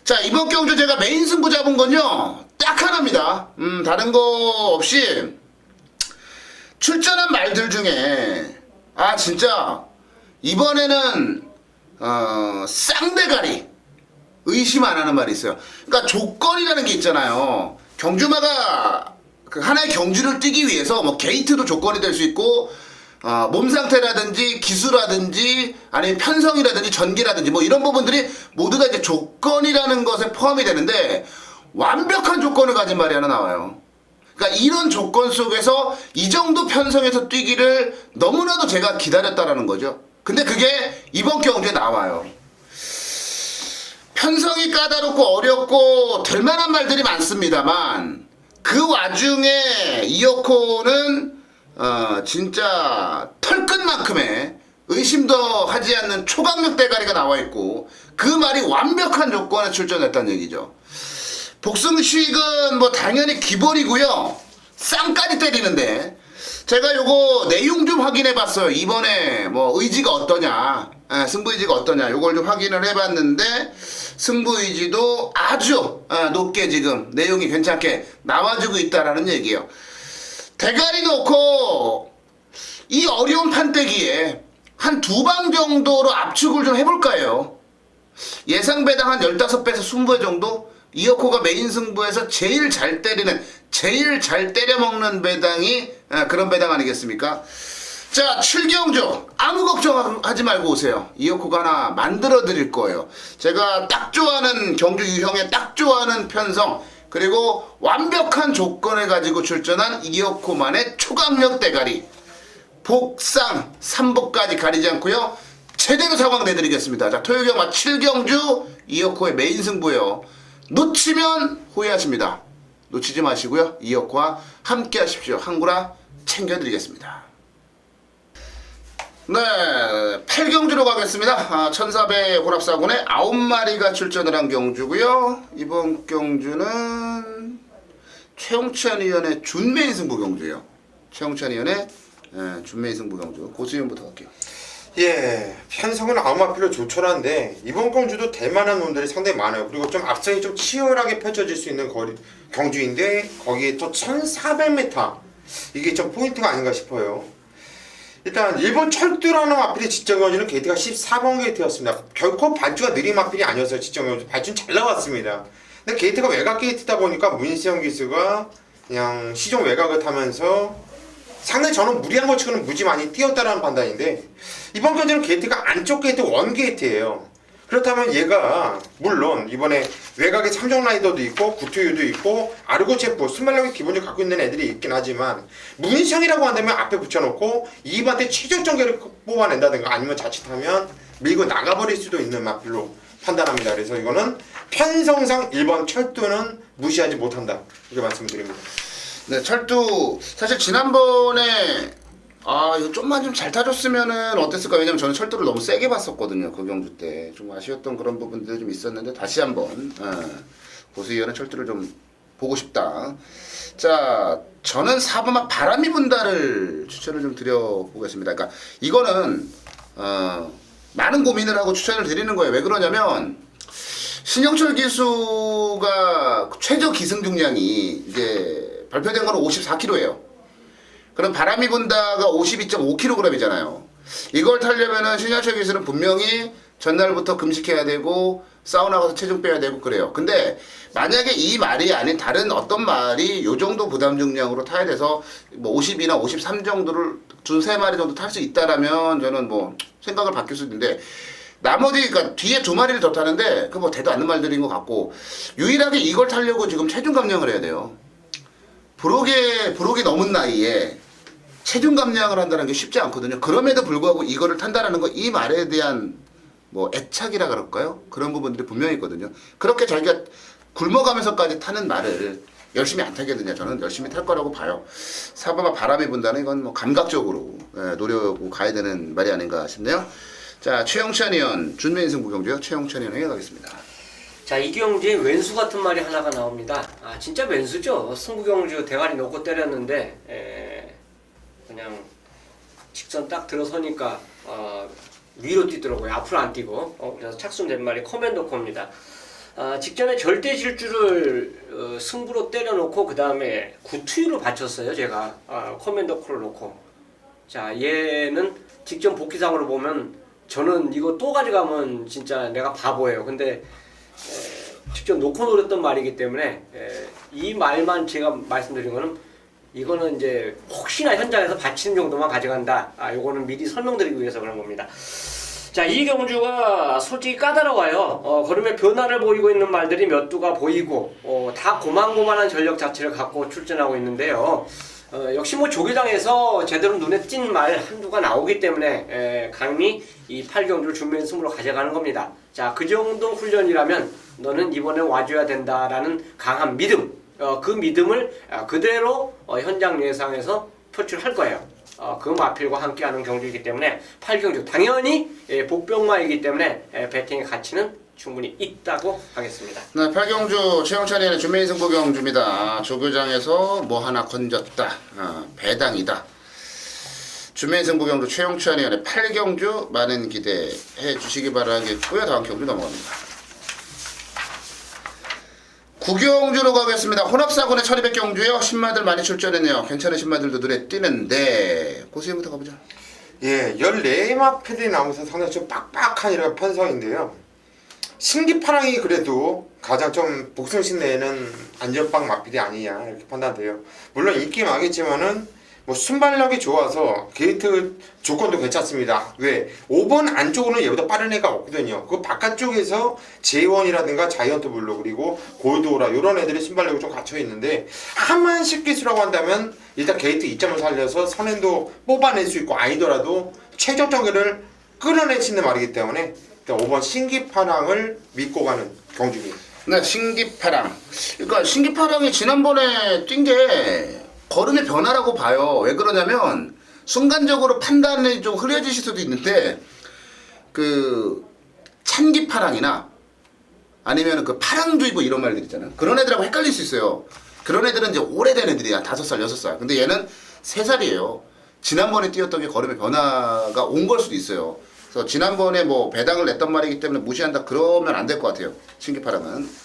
A: 자, 이번 경주 제가 메인 승부 잡은 건요 딱 하나입니다. 다른 거 없이 출전한 말들 중에 진짜 이번에는 쌍대가리 의심 안 하는 말이 있어요. 그러니까 조건이라는 게 있잖아요. 경주마가 그 하나의 경주를 뛰기 위해서 뭐 게이트도 조건이 될 수 있고 몸 상태라든지 기수라든지 아니면 편성이라든지 전기라든지 뭐 이런 부분들이 모두 다 이제 조건이라는 것에 포함이 되는데 완벽한 조건을 가진 말이 하나 나와요. 그러니까 이런 조건 속에서 이 정도 편성에서 뛰기를 너무나도 제가 기다렸다라는 거죠. 근데 그게 이번 경주에 나와요. 편성이 까다롭고 어렵고 될 만한 말들이 많습니다만 그 와중에 이어코는 진짜 털끝만큼의 의심도 하지 않는 초강력 대가리가 나와 있고 그 말이 완벽한 조건에 출전했다는 얘기죠. 복승식은 뭐 당연히 기본이고요. 쌍까지 때리는데 제가 요거 내용 좀 확인해 봤어요. 이번에 뭐 의지가 어떠냐. 승부 의지가 어떠냐 요걸 좀 확인을 해봤는데 승부 의지도 아주 높게 지금 내용이 괜찮게 나와주고 있다라는 얘기예요. 대가리 놓고 이 어려운 판때기에 한 2방 정도로 압축을 좀 해볼까요? 예상 배당 한 15배에서 20배 정도? 이어코가 메인 승부에서 제일 잘 때리는, 제일 잘 때려먹는 배당이 그런 배당 아니겠습니까? 자, 7경주 아무 걱정하지 말고 오세요. 이어코가 하나 만들어 드릴 거예요. 제가 딱 좋아하는 경주 유형에 딱 좋아하는 편성, 그리고 완벽한 조건을 가지고 출전한 이어코만의 초강력 대가리, 복상 3복까지 가리지 않고요, 제대로 상황 내드리겠습니다. 자, 토요경마 7경주 이어코의 메인 승부예요. 놓치면 후회하십니다. 놓치지 마시고요, 이어코와 함께 하십시오. 한구라 챙겨드리겠습니다. 네, 8경주로 가겠습니다. 1400 호랍사군에 9마리가 출전을 한 경주고요. 이번 경주는 최홍찬 위원의 준메인 승부 경주예요. 최홍찬 위원의 준메인 승부 경주. 고수위원부터 갈게요.
B: 예, 편성은 아마필로 조촐한데 이번 경주도 대만한 놈들이 상당히 많아요. 그리고 좀 앞선이 좀 치열하게 펼쳐질 수 있는 경주인데 거기에 또 1400m 이게 좀 포인트가 아닌가 싶어요. 일단 일본 철도라는 마필의 지정 경주는 게이트가 14번 게이트였습니다. 결코 발주가 느린 마필이 아니었어요. 지정 경주 발주는 잘 나왔습니다. 근데 게이트가 외곽 게이트다 보니까 문세영 기수가 그냥 시종 외곽을 타면서 상당히 저는 무리한 것 치고는 무지 많이 뛰었다라는 판단인데 이번 경주는 게이트가 안쪽 게이트 원 게이트예요. 그렇다면 얘가 물론 이번에 외곽에 삼종 라이더도 있고 구투유도 있고 아르고 체프 순발력이 기본적으로 갖고 있는 애들이 있긴 하지만 문성이라고 한다면 앞에 붙여놓고 2番때 최적 전개를 뽑아낸다든가 아니면 자칫하면 밀고 나가버릴 수도 있는 마필로 판단합니다. 그래서 이거는 편성상 1번 철도는 무시하지 못한다 이렇게 말씀드립니다.
A: 네, 철도 사실 지난번에 이거 좀만 좀 잘 타줬으면은 어땠을까? 왜냐면 저는 철도를 너무 세게 봤었거든요. 그 경주 때 좀 아쉬웠던 그런 부분들이 좀 있었는데 다시 한번 고수위원의 철도를 좀 보고 싶다. 자, 저는 4번마 바람이 분다를 추천을 좀 드려보겠습니다. 그러니까 이거는 많은 고민을 하고 추천을 드리는 거예요. 왜 그러냐면 신영철 기수가 최저 기승중량이 이제 발표된 거는 54kg예요. 그럼 바람이 분다가 52.5kg이잖아요. 이걸 타려면은 신영철 기수는 분명히 전날부터 금식해야 되고 사우나 가서 체중 빼야 되고 그래요. 근데 만약에 이 말이 아닌 다른 어떤 말이 요 정도 부담 중량으로 타야 돼서 뭐 50이나 53 정도를 2-3마리 정도 탈 수 있다라면 저는 뭐 생각을 바뀔 수 있는데 나머지 그러니까 뒤에 2마리를 더 타는데 그 뭐 대도 않는 말들인 것 같고 유일하게 이걸 타려고 지금 체중 감량을 해야 돼요. 부록이 넘은 나이에 체중 감량을 한다는 게 쉽지 않거든요. 그럼에도 불구하고 이거를 탄다라는 거 이 말에 대한 뭐 애착이라 그럴까요? 그런 부분들이 분명히 있거든요. 그렇게 자기가 굶어가면서까지 타는 말을 열심히 안 타거든요. 저는 열심히 탈 거라고 봐요. 4번마 바람이 분다는 이건 뭐 감각적으로 노려고 가야 되는 말이 아닌가 싶네요. 자, 최영찬 의원 준메인 승부 경주요. 최영찬 의원에게 가겠습니다.
C: 자, 이 경주에 왼수 같은 말이 하나가 나옵니다. 진짜 왼수죠. 승부 경주 대가리 놓고 때렸는데 그냥 직선 딱 들어서니까 위로 뛰더라고요. 앞으로 안 뛰고 그래서 착순된 말이 커맨더코입니다. 직전에 절대 질주를 승부로 때려놓고 그 다음에 구투유로 받쳤어요. 제가 커맨더코를 놓고. 자, 얘는 직전 복귀상으로 보면 저는 이거 또 가져가면 진짜 내가 바보예요. 근데 직접 놓고 노렸던 말이기 때문에 이 말만 제가 말씀드린 거는 이거는 이제 혹시나 현장에서 받치는 정도만 가져간다. 요거는 미리 설명드리기 위해서 그런 겁니다. 자, 이 경주가 솔직히 까다로워요. 걸음에 변화를 보이고 있는 말들이 몇 두가 보이고 다 고만고만한 전력 자체를 갖고 출전하고 있는데요. 역시 뭐 조기장에서 제대로 눈에 띈 말 한두가 나오기 때문에 강미 이 8경주를 준비한 승부로 가져가는 겁니다. 자, 그 정도 훈련이라면 너는 이번에 와줘야 된다라는 강한 믿음, 그 믿음을 그대로 현장 예상에서 표출할 거예요. 그 마필과 함께하는 경주이기 때문에 8경주 당연히 복병마이기 때문에 배팅의 가치는 충분히 있다고 하겠습니다.
A: 네, 8경주 최영찬이의 준메인 승부 경주입니다. 조교장에서 뭐 하나 건졌다. 배당이다. 주민승부 경주 최용찬이 연의 8경주 많은 기대해 주시기 바라겠고요. 다음 경주 넘어갑니다. 9경주로 가겠습니다. 혼합사군의 1200경주요. 신마들 많이 출전했네요. 괜찮은 신마들도 눈에 띄는데 고수형부터 가보죠.
B: 예, 14마필이 나오면서 상당히 좀 빡빡한 이런 편성인데요. 신기파랑이 그래도 가장 좀 복승신 내에는 안전빵 마필이 아니냐 이렇게 판단돼요. 물론 인기 많겠지만은 뭐 순발력이 좋아서 게이트 조건도 괜찮습니다. 왜? 5번 안쪽으로는 얘보다 빠른 애가 없거든요. 그 바깥쪽에서 J1이라든가 자이언트 블루 그리고 골드오라 이런 애들의 순발력이 좀 갖춰 있는데 하만식 기수라고 한다면 일단 게이트 2점을 살려서 선행도 뽑아낼 수 있고 아니더라도 최적 정의를 끌어낼 수 있는 말이기 때문에 일단 5번 신기파랑을 믿고 가는 경주입니다.
A: 네, 신기파랑. 그러니까 신기파랑이 지난번에 뛴 게 걸음의 변화라고 봐요. 왜 그러냐면 순간적으로 판단이 좀 흐려지실 수도 있는데 그 찬기파랑이나 아니면 그 파랑주의보 이런 말들 있잖아요. 그런 애들하고 헷갈릴 수 있어요. 그런 애들은 이제 오래된 애들이야. 5살, 6살. 근데 얘는 3살이에요. 지난번에 뛰었던 게 걸음의 변화가 온 걸 수도 있어요. 그래서 지난번에 뭐 배당을 냈던 말이기 때문에 무시한다 그러면 안 될 것 같아요. 신기파랑은.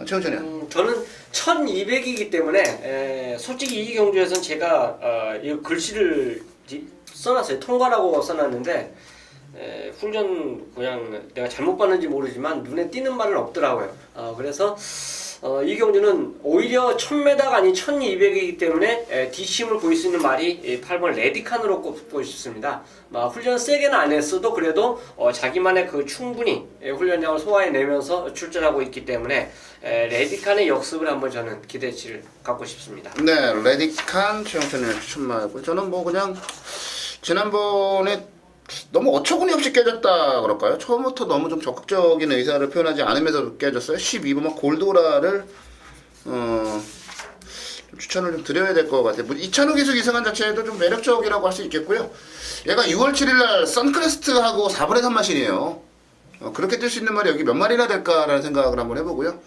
A: 최원천이요.
C: 저는 1200이기 때문에 솔직히 이 경주에서는 제가 이 글씨를 써놨어요. 통과라고 써놨는데 훈련 그냥 내가 잘못 봤는지 모르지만 눈에 띄는 말은 없더라고요. 그래서 이 경주는 오히려 1000m가 아닌 1200이기 때문에 뒷심을 보일 수 있는 말이 8번 레디칸으로 꼽고 싶습니다. 훈련 세게는 안 했어도 그래도 자기만의 그 충분히 훈련량을 소화해내면서 출전하고 있기 때문에 레디칸의 역습을 한번 저는 기대치를 갖고 싶습니다.
A: 네, 레디칸 최영천을 추천하고 저는 뭐 그냥 지난번에 너무 어처구니 없이 깨졌다 그럴까요? 처음부터 너무 좀 적극적인 의사를 표현하지 않으면서 깨졌어요. 12번만 골드오라를 좀 추천을 좀 드려야 될 것 같아요. 뭐 이찬우 기수 이승환 자체도 좀 매력적이라고 할 수 있겠고요. 얘가 6월 7일날 선크레스트하고 4분의 3 마신이에요. 그렇게 뛸 수 있는 말이 여기 몇 마리나 될까라는 생각을 한번 해보고요.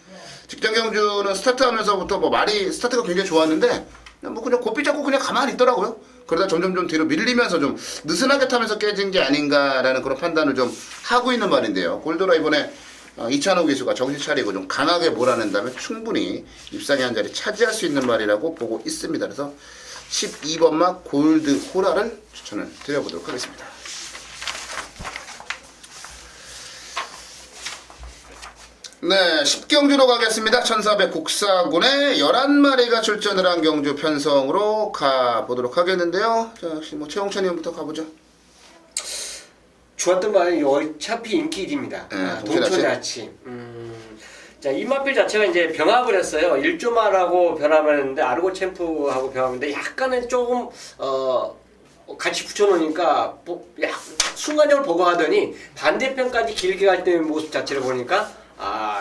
A: 직전 경주는 스타트하면서부터 뭐 말이 스타트가 굉장히 좋았는데 뭐 그냥 고삐 잡고 그냥 가만히 있더라고요. 그러다 점점 좀 뒤로 밀리면서 좀 느슨하게 타면서 깨진 게 아닌가라는 그런 판단을 좀 하고 있는 말인데요. 골드오라 이번에 이찬호 기수가 정신 차리고 좀 강하게 몰아낸다면 충분히 입상의 한 자리 차지할 수 있는 말이라고 보고 있습니다. 그래서 12번마 골드호라를 추천을 드려보도록 하겠습니다. 네, 10경주로 가겠습니다. 1400 국사군에 11마리가 출전을 한 경주 편성으로 가보도록 하겠는데요. 자, 역시 뭐 최홍찬 의원부터 가보죠.
C: 좋았던 말은 어차피 인기 1위입니다. 동천의 아침. 자, 이 마필 자체가 이제 병합을 했어요. 1조마라고 병합을 했는데 아르고 챔프하고 병합인데 약간은 조금 같이 붙여놓으니까 순간적으로 보고 하더니 반대편까지 길게 갈 때 모습 자체를 보니까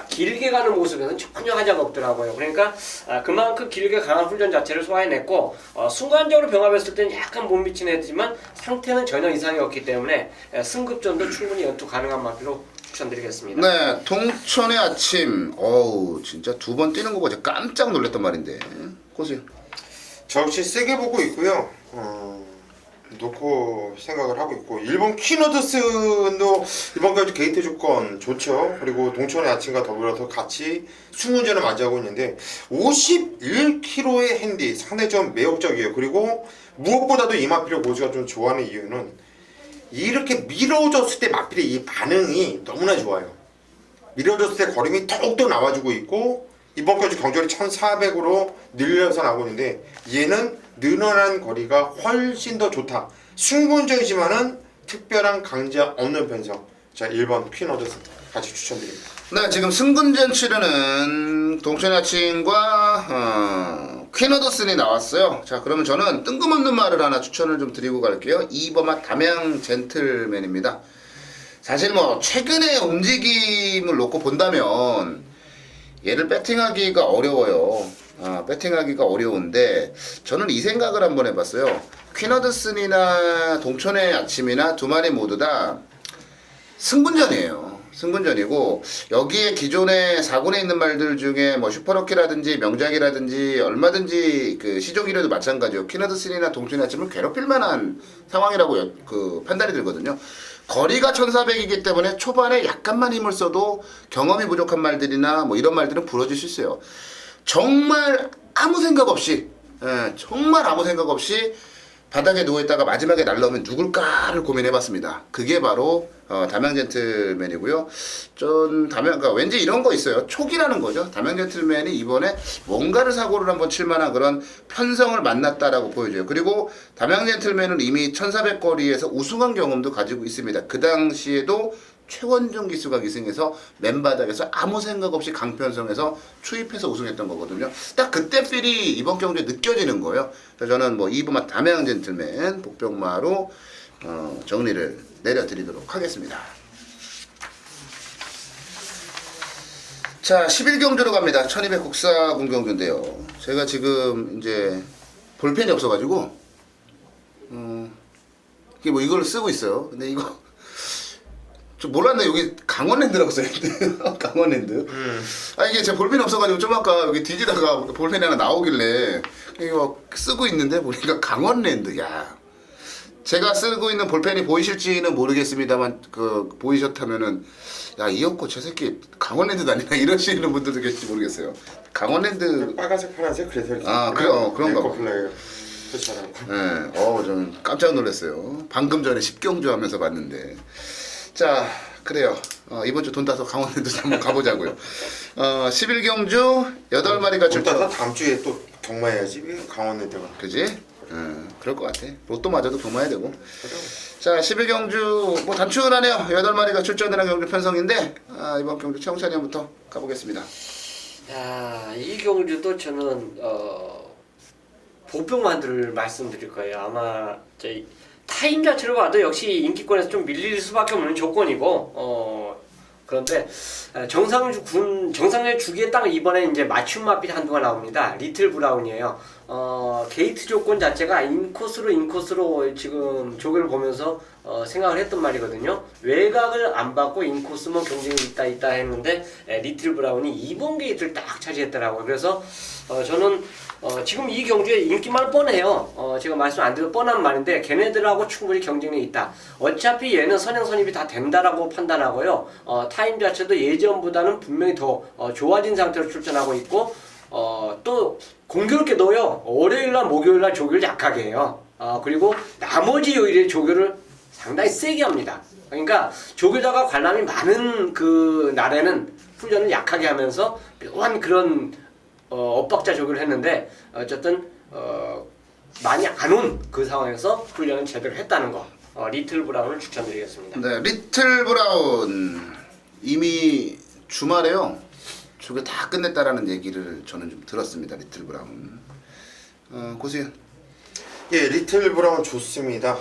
C: 길게 가는 모습에는 전혀 하자가 없더라고요. 그러니까 그만큼 길게 강한 훈련 자체를 소화해냈고 순간적으로 병합했을 때는 약간 못 미치는 했지만 상태는 전혀 이상이 없기 때문에 승급전도 충분히 연투 가능한 마필로 추천드리겠습니다.
A: 네, 동천의 아침. 어우, 진짜 2번 뛰는 거 보자 깜짝 놀랐단 말인데. 고수요.
B: 저 역시 세게 보고 있고요. 놓고 생각을 하고 있고 일본 퀴노드스도 이번까지 게이트 조건 좋죠. 그리고 동천의 아침과 더불어서 같이 승운전을 맞이하고 있는데 51kg의 핸디 상당히 좀 매혹적이에요. 그리고 무엇보다도 이 마필을 고수가 좀 좋아하는 이유는 이렇게 밀어줬을 때 마필의 이 반응이 너무나 좋아요. 밀어줬을 때 걸음이 더욱더 나와주고 있고 이번까지 경주를 1400으로 늘려서 나오고 있는데 얘는 늘어난 거리가 훨씬 더 좋다. 순군적이지만은 특별한 강자 없는 편성. 자, 1번 퀸오드스 같이 추천드립니다.
A: 네, 지금 승군전 치르는 동천의 아침과 퀸오더슨이 나왔어요. 자, 그러면 저는 뜬금없는 말을 하나 추천을 좀 드리고 갈게요. 2번마 담양 젠틀맨입니다. 사실 뭐 최근의 움직임을 놓고 본다면 얘를 배팅하기가 어려워요. 배팅하기가 어려운데 저는 이 생각을 한번 해봤어요. 퀸어드슨이나 동천의 아침이나 두 마리 모두 다 승분전이에요. 승분전이고 여기에 기존에 4군에 있는 말들 중에 뭐 슈퍼럭키라든지 명작이라든지 얼마든지 그 시종이라도 마찬가지요. 키너드슨이나 동순이나 괴롭힐 만한 상황이라고 그 판단이 들거든요. 거리가 1400이기 때문에 초반에 약간만 힘을 써도 경험이 부족한 말들이나 뭐 이런 말들은 부러질 수 있어요. 정말 아무 생각 없이 정말 아무 생각 없이 바닥에 누워있다가 마지막에 날라오면 누굴까를 고민해봤습니다. 그게 바로 담양 젠틀맨이고요. 그러니까 왠지 이런 거 있어요. 촉이라는 거죠. 담양 젠틀맨이 이번에 뭔가를 사고를 한번 칠만한 그런 편성을 만났다라고 보여줘요. 그리고 담양 젠틀맨은 이미 1400거리에서 우승한 경험도 가지고 있습니다. 그 당시에도 최원종 기수가 기승해서 맨바닥에서 아무 생각 없이 강편성에서 추입해서 우승했던 거거든요. 딱 그때 필이 이번 경기에 느껴지는 거예요. 그래서 저는 뭐 2부만 담양 젠틀맨 복병마로 정리를 내려드리도록 하겠습니다. 자, 11경주로 갑니다. 1200 국사군 경주인데요. 제가 지금 이제 볼펜이 없어가지고 이게 뭐 이걸 쓰고 있어요. 근데 이거 좀 몰랐네. 여기 강원랜드라고 써있는데 강원랜드. 아 이게 제 볼펜이 없어가지고 좀 아까 여기 뒤지다가 볼펜이 하나 나오길래 이거 쓰고 있는데 보니까 강원랜드. 야, 제가 쓰고 있는 볼펜이 보이실지는 모르겠습니다만 그 보이셨다면은 야 이었고 저 새끼 강원랜드 다니나 이러시는 분들도 계실지 모르겠어요. 강원랜드
B: 빨간색 파란색 그래서 이렇게
A: 그런가 봐.
B: 그렇잖아요.
A: 네, 저는 깜짝 놀랐어요. 방금 전에 10경주 하면서 봤는데. 자, 그래요. 이번 주 돈 따서 강원랜드 한번 가보자고요. 11경주 8마리가
B: 돈
A: 출전.
B: 따서 다음 주에 또 경마해야지 강원랜드가.
A: 그지? 그럴 것 같아. 로또 맞아도 경마해야 되고. 자, 11경주 뭐 단순하네요. 8마리가 출전을 한 경주 편성인데 이번 경주 최홍찬이 형부터 가보겠습니다.
C: 야, 이 경주도 저는 보병만들을 말씀드릴 거예요. 아마 타임 자체로 봐도 역시 인기권에서 좀 밀릴 수밖에 없는 조건이고 그런데 정상의 주기에 딱 이번에 이제 맞춤 마필 한두가 나옵니다. 리틀 브라운이에요. 게이트 조건 자체가 인코스로 지금 조교를 보면서 생각을 했던 말이거든요. 외곽을 안 받고 인코스만 경쟁이 있다 했는데 리틀 브라운이 2번 게이트를 딱 차지했더라고요. 그래서 저는 지금 이 경주에 인기만 뻔해요. 제가 말씀 안 드려 뻔한 말인데 걔네들하고 충분히 경쟁이 있다. 어차피 얘는 선행 선입이 다 된다라고 판단하고요. 타임 자체도 예전보다는 분명히 더 좋아진 상태로 출전하고 있고 또 공교롭게도요. 월요일날 목요일날 조교를 약하게 해요. 그리고 나머지 요일에 조교를 상당히 세게 합니다. 그러니까 조교자가 관람이 많은 그 날에는 훈련을 약하게 하면서 묘한 그런 엇박자 조교를 했는데 어쨌든 많이 안 온 그 상황에서 훈련을 제대로 했다는 거 리틀 브라운을 추천드리겠습니다.
A: 네, 리틀 브라운 이미 주말에요. 조교 다 끝냈다라는 얘기를 저는 좀 들었습니다. 리틀 브라운. 고수현.
B: 예, 리틀 브라운 좋습니다.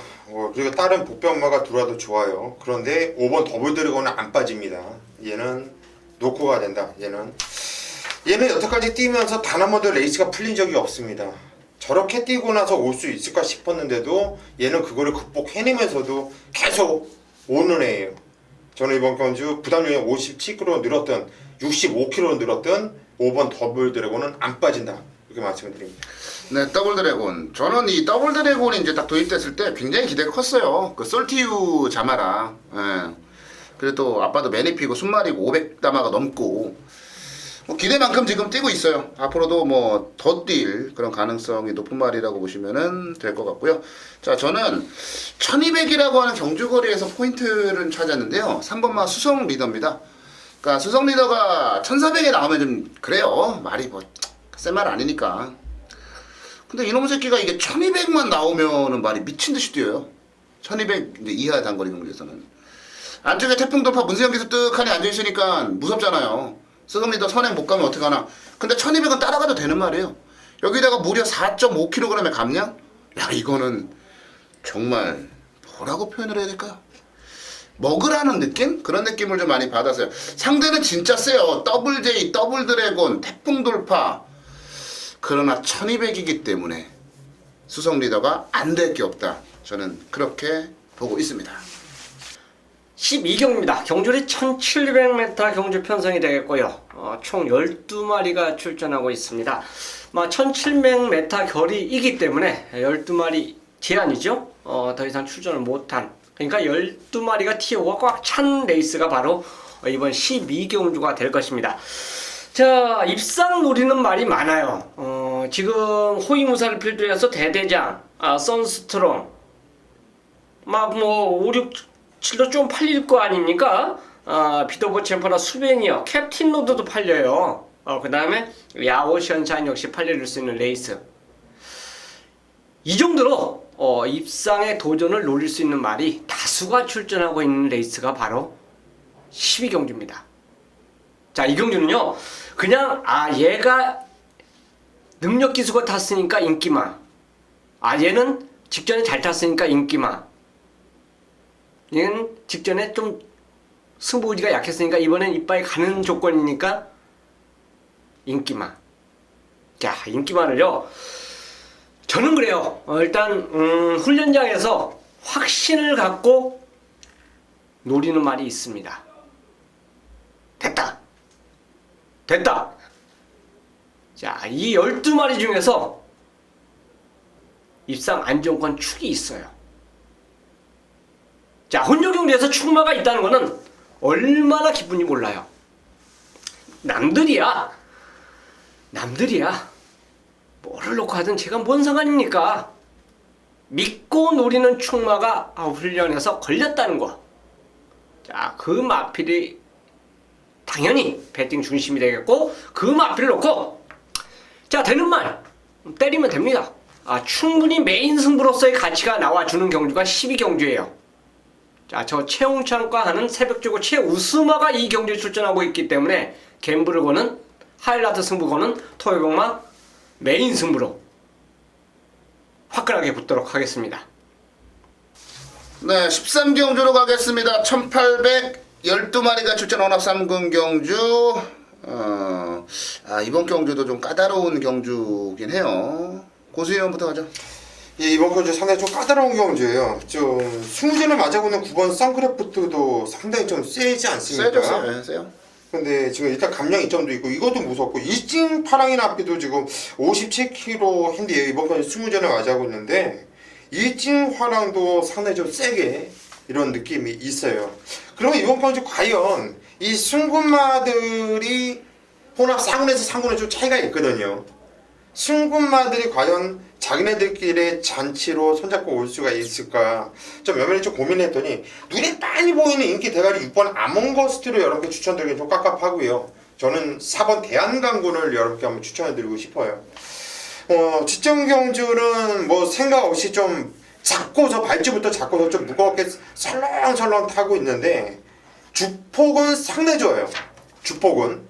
B: 그리고 다른 복병마가 들어와도 좋아요. 그런데 5번 더블 드래곤은 안 빠집니다. 얘는 노코가 된다. 얘는 여태까지 뛰면서 단 한 번도 레이스가 풀린 적이 없습니다. 저렇게 뛰고 나서 올 수 있을까 싶었는데도 얘는 그거를 극복해내면서도 계속 오는 애예요. 저는 이번 경주 부담력이 57kg 늘었던 65kg 늘었던 5번 더블 드래곤은 안 빠진다. 이렇게 말씀을 드립니다.
A: 네, 더블 드래곤. 저는 이 더블 드래곤이 이제 딱 도입됐을 때 굉장히 기대가 컸어요. 그 솔티유 자마라. 예. 그래도 아빠도 매니피고 순말이고 500다마가 넘고 뭐 기대만큼 지금 뛰고 있어요. 앞으로도 뭐 더 뛸 그런 가능성이 높은 말이라고 보시면은 될 것 같고요. 자, 저는 1200이라고 하는 경주거리에서 포인트를 찾았는데요. 3번마 수성 리더입니다. 그러니까 수성 리더가 1400에 나오면 좀 그래요. 말이 뭐 센 말 아니니까. 근데 이놈 새끼가 이게 1200만 나오면은 말이 미친 듯이 뛰어요. 1200 이제 이하 단거리 경기에서는 안쪽에 태풍 돌파 문세영 기수 뜩하니 앉아 있으니까 무섭잖아요. 수성 리더 선행 못 가면 어떡하나. 근데 1200은 따라가도 되는 말이에요. 여기다가 무려 4.5kg의 감량? 야, 이거는 정말 뭐라고 표현을 해야 될까요? 먹으라는 느낌? 그런 느낌을 좀 많이 받았어요. 상대는 진짜 세요. 더블 제이, 더블 드래곤, 태풍 돌파. 그러나 1200이기 때문에 수성 리더가 안 될 게 없다. 저는 그렇게 보고 있습니다.
C: 12경입니다. 경주리 1700m 경주 편성이 되겠고요. 총 12마리가 출전하고 있습니다. 1700m 결이이기 때문에 12마리 제한이죠. 더 이상 출전을 못한, 그러니까 12마리가 티오가 꽉 찬 레이스가 바로 이번 12경주가 될 것입니다. 자, 입상 노리는 말이 많아요. 지금 호위무사를 필두해서 대대장, 선스트롱, 5, 6, 7도 좀 팔릴 거 아닙니까? 비더보 챔퍼나 수베니어, 캡틴 로드도 팔려요. 그 다음에 야오 션샤인 역시 팔릴 수 있는 레이스. 이 정도로 입상의 도전을 노릴 수 있는 말이 다수가 출전하고 있는 레이스가 바로 12경주입니다. 자, 이 경주는요, 그냥 얘가 능력 기수가 탔으니까 인기마, 얘는 직전에 잘 탔으니까 인기마, 얘는 직전에 좀 승부 의지가 약했으니까 이번엔 이빨이 가는 조건이니까 인기마. 자, 인기마를요, 저는 그래요. 일단 훈련장에서 확신을 갖고 노리는 말이 있습니다. 됐다. 자, 이 12마리 중에서 입상 안정권 축이 있어요. 자, 혼조경주에서 축마가 있다는 거는 얼마나 기쁜지 몰라요. 남들이야. 뭐를 놓고 하든 제가 뭔 상관입니까? 믿고 노리는 축마가 훈련에서 걸렸다는 거. 자, 그 마필이 당연히 배팅 중심이 되겠고, 그 마필을 놓고, 자, 되는 말 때리면 됩니다. 충분히 메인 승부로서의 가치가 나와주는 경주가 12경주예요. 자, 저 최홍찬과 하는 새벽주고 최우스마가 이 경주에 출전하고 있기 때문에 갬블을 거는, 하이라이트 승부 거는 토요병마 메인 승부로 화끈하게 붙도록 하겠습니다.
A: 네, 13경주로 가겠습니다. 1812마리가 출전 혼합 3군 경주. 이번 경주도 좀 까다로운 경주긴 해요. 고수위원부터 가죠.
B: 예, 이번 경주 상당히 좀 까다로운 경주예요. 좀 20전을 맞아고 있는 9번 선크래프트도 상당히 좀 세지 않습니까?
A: 세요.
B: 근데 지금 일단 감량 2점도 있고 이것도 무섭고 일진 파랑인 앞에도 지금 57kg 핸디에요. 이번 경주 20전을 맞아고 있는데 일진 화랑도 상당히 좀 세게 이런 느낌이 있어요. 그러면 이번 경주 과연 이 순군마들이 혼합 4군에서 3군에 좀 차이가 있거든요. 순군마들이 과연 자기네들끼리 잔치로 손잡고 올 수가 있을까? 좀 몇몇이 좀 고민했더니 눈에 빤히 보이는 인기 대가리 6번 아몽거스트를 여러분께 추천드리긴 좀 깝깝하고요. 저는 4번 대한강군을 여러분께 한번 추천해드리고 싶어요. 지정 경주는 뭐 생각 없이 좀 작고서 발주부터 작고서 좀 무겁게 설렁설렁 타고 있는데 주폭은 상당히 좋아요. 주폭은.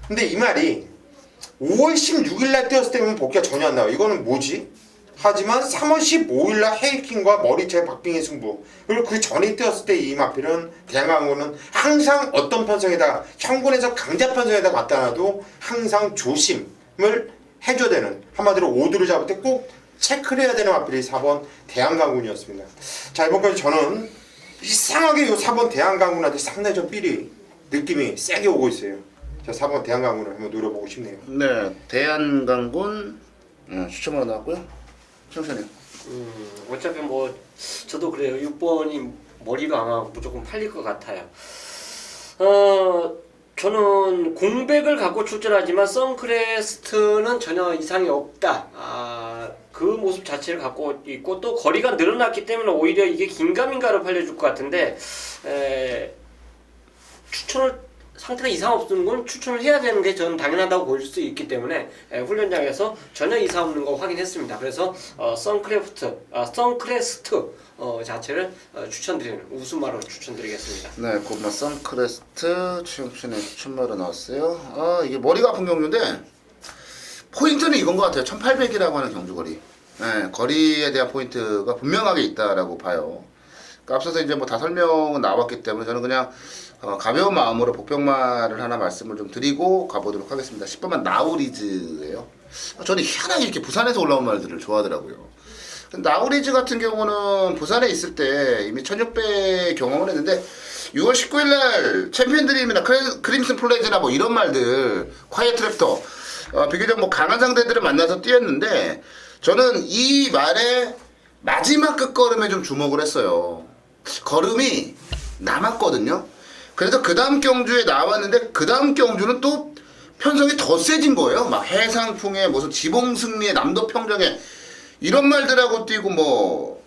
B: 근데 이 말이 5월 16일날 뛰었을 때 보면 복귀가 전혀 안 나와요. 이거는 뭐지? 하지만 3월 15일날 헤이킹과 머리채 박빙의 승부, 그리고 그 전에 뛰었을 때 이 마필은 대한강군은 항상 어떤 편성에다가 형군에서 강자 편성에다 갖다 놔도 항상 조심을 해줘야 되는, 한마디로 오드를 잡을 때 꼭 체크를 해야 되는 마필이 4번 대한강군이었습니다. 자, 이번까지 저는 이상하게 이 4번 대한강군한테 상당히 좀 삘이 느낌이 세게 오고 있어요. 자, 4번 대한강군을 한번 노려보고 싶네요.
A: 네, 대한강군 추첨으로 나왔고요. 청소년.
C: 어차피 뭐 저도 그래요. 6번이 머리로 아마 무조건 팔릴 것 같아요. 저는 공백을 갖고 출전하지만 선크레스트는 전혀 이상이 없다. 그 모습 자체를 갖고 있고 또 거리가 늘어났기 때문에 오히려 이게 긴가민가로 팔려줄 것 같은데, 추천을 상태가 이상 없는 건 추천을 해야 되는 게 저는 당연하다고 보일 수 있기 때문에 훈련장에서 전혀 이상 없는 거 확인했습니다. 그래서 선크레스트 자체를 추천드리는 우승마로 추천드리겠습니다.
A: 네, 고마 선크레스트 추천에 추천마로 나왔어요. 이게 머리가 아픈 경주인데 포인트는 이건 것 같아요. 1800이라고 하는 경주거리. 네, 거리에 대한 포인트가 분명하게 있다라고 봐요. 그러니까 앞서서 이제 뭐 다 설명은 나왔기 때문에 저는 그냥 가벼운 마음으로 복병말을 하나 말씀을 좀 드리고 가보도록 하겠습니다. 10번만 나우리즈예요. 저는 희한하게 이렇게 부산에서 올라온 말들을 좋아하더라고요. 나우리즈 같은 경우는 부산에 있을 때 이미 1600 경험을 했는데 6월 19일 날 챔피언 드림이나 크림슨 플레이즈나 뭐 이런 말들, 콰이어 트랩터 비교적 뭐 강한 상대들을 만나서 뛰었는데 저는 이 말에 마지막 끝걸음에 좀 주목을 했어요. 걸음이 남았거든요. 그래서 그 다음 경주에 나왔는데 그 다음 경주는 또 편성이 더 세진 거예요. 막 해상풍에 무슨 지봉승리에 남도평정에 이런 말들하고 뛰고 뭐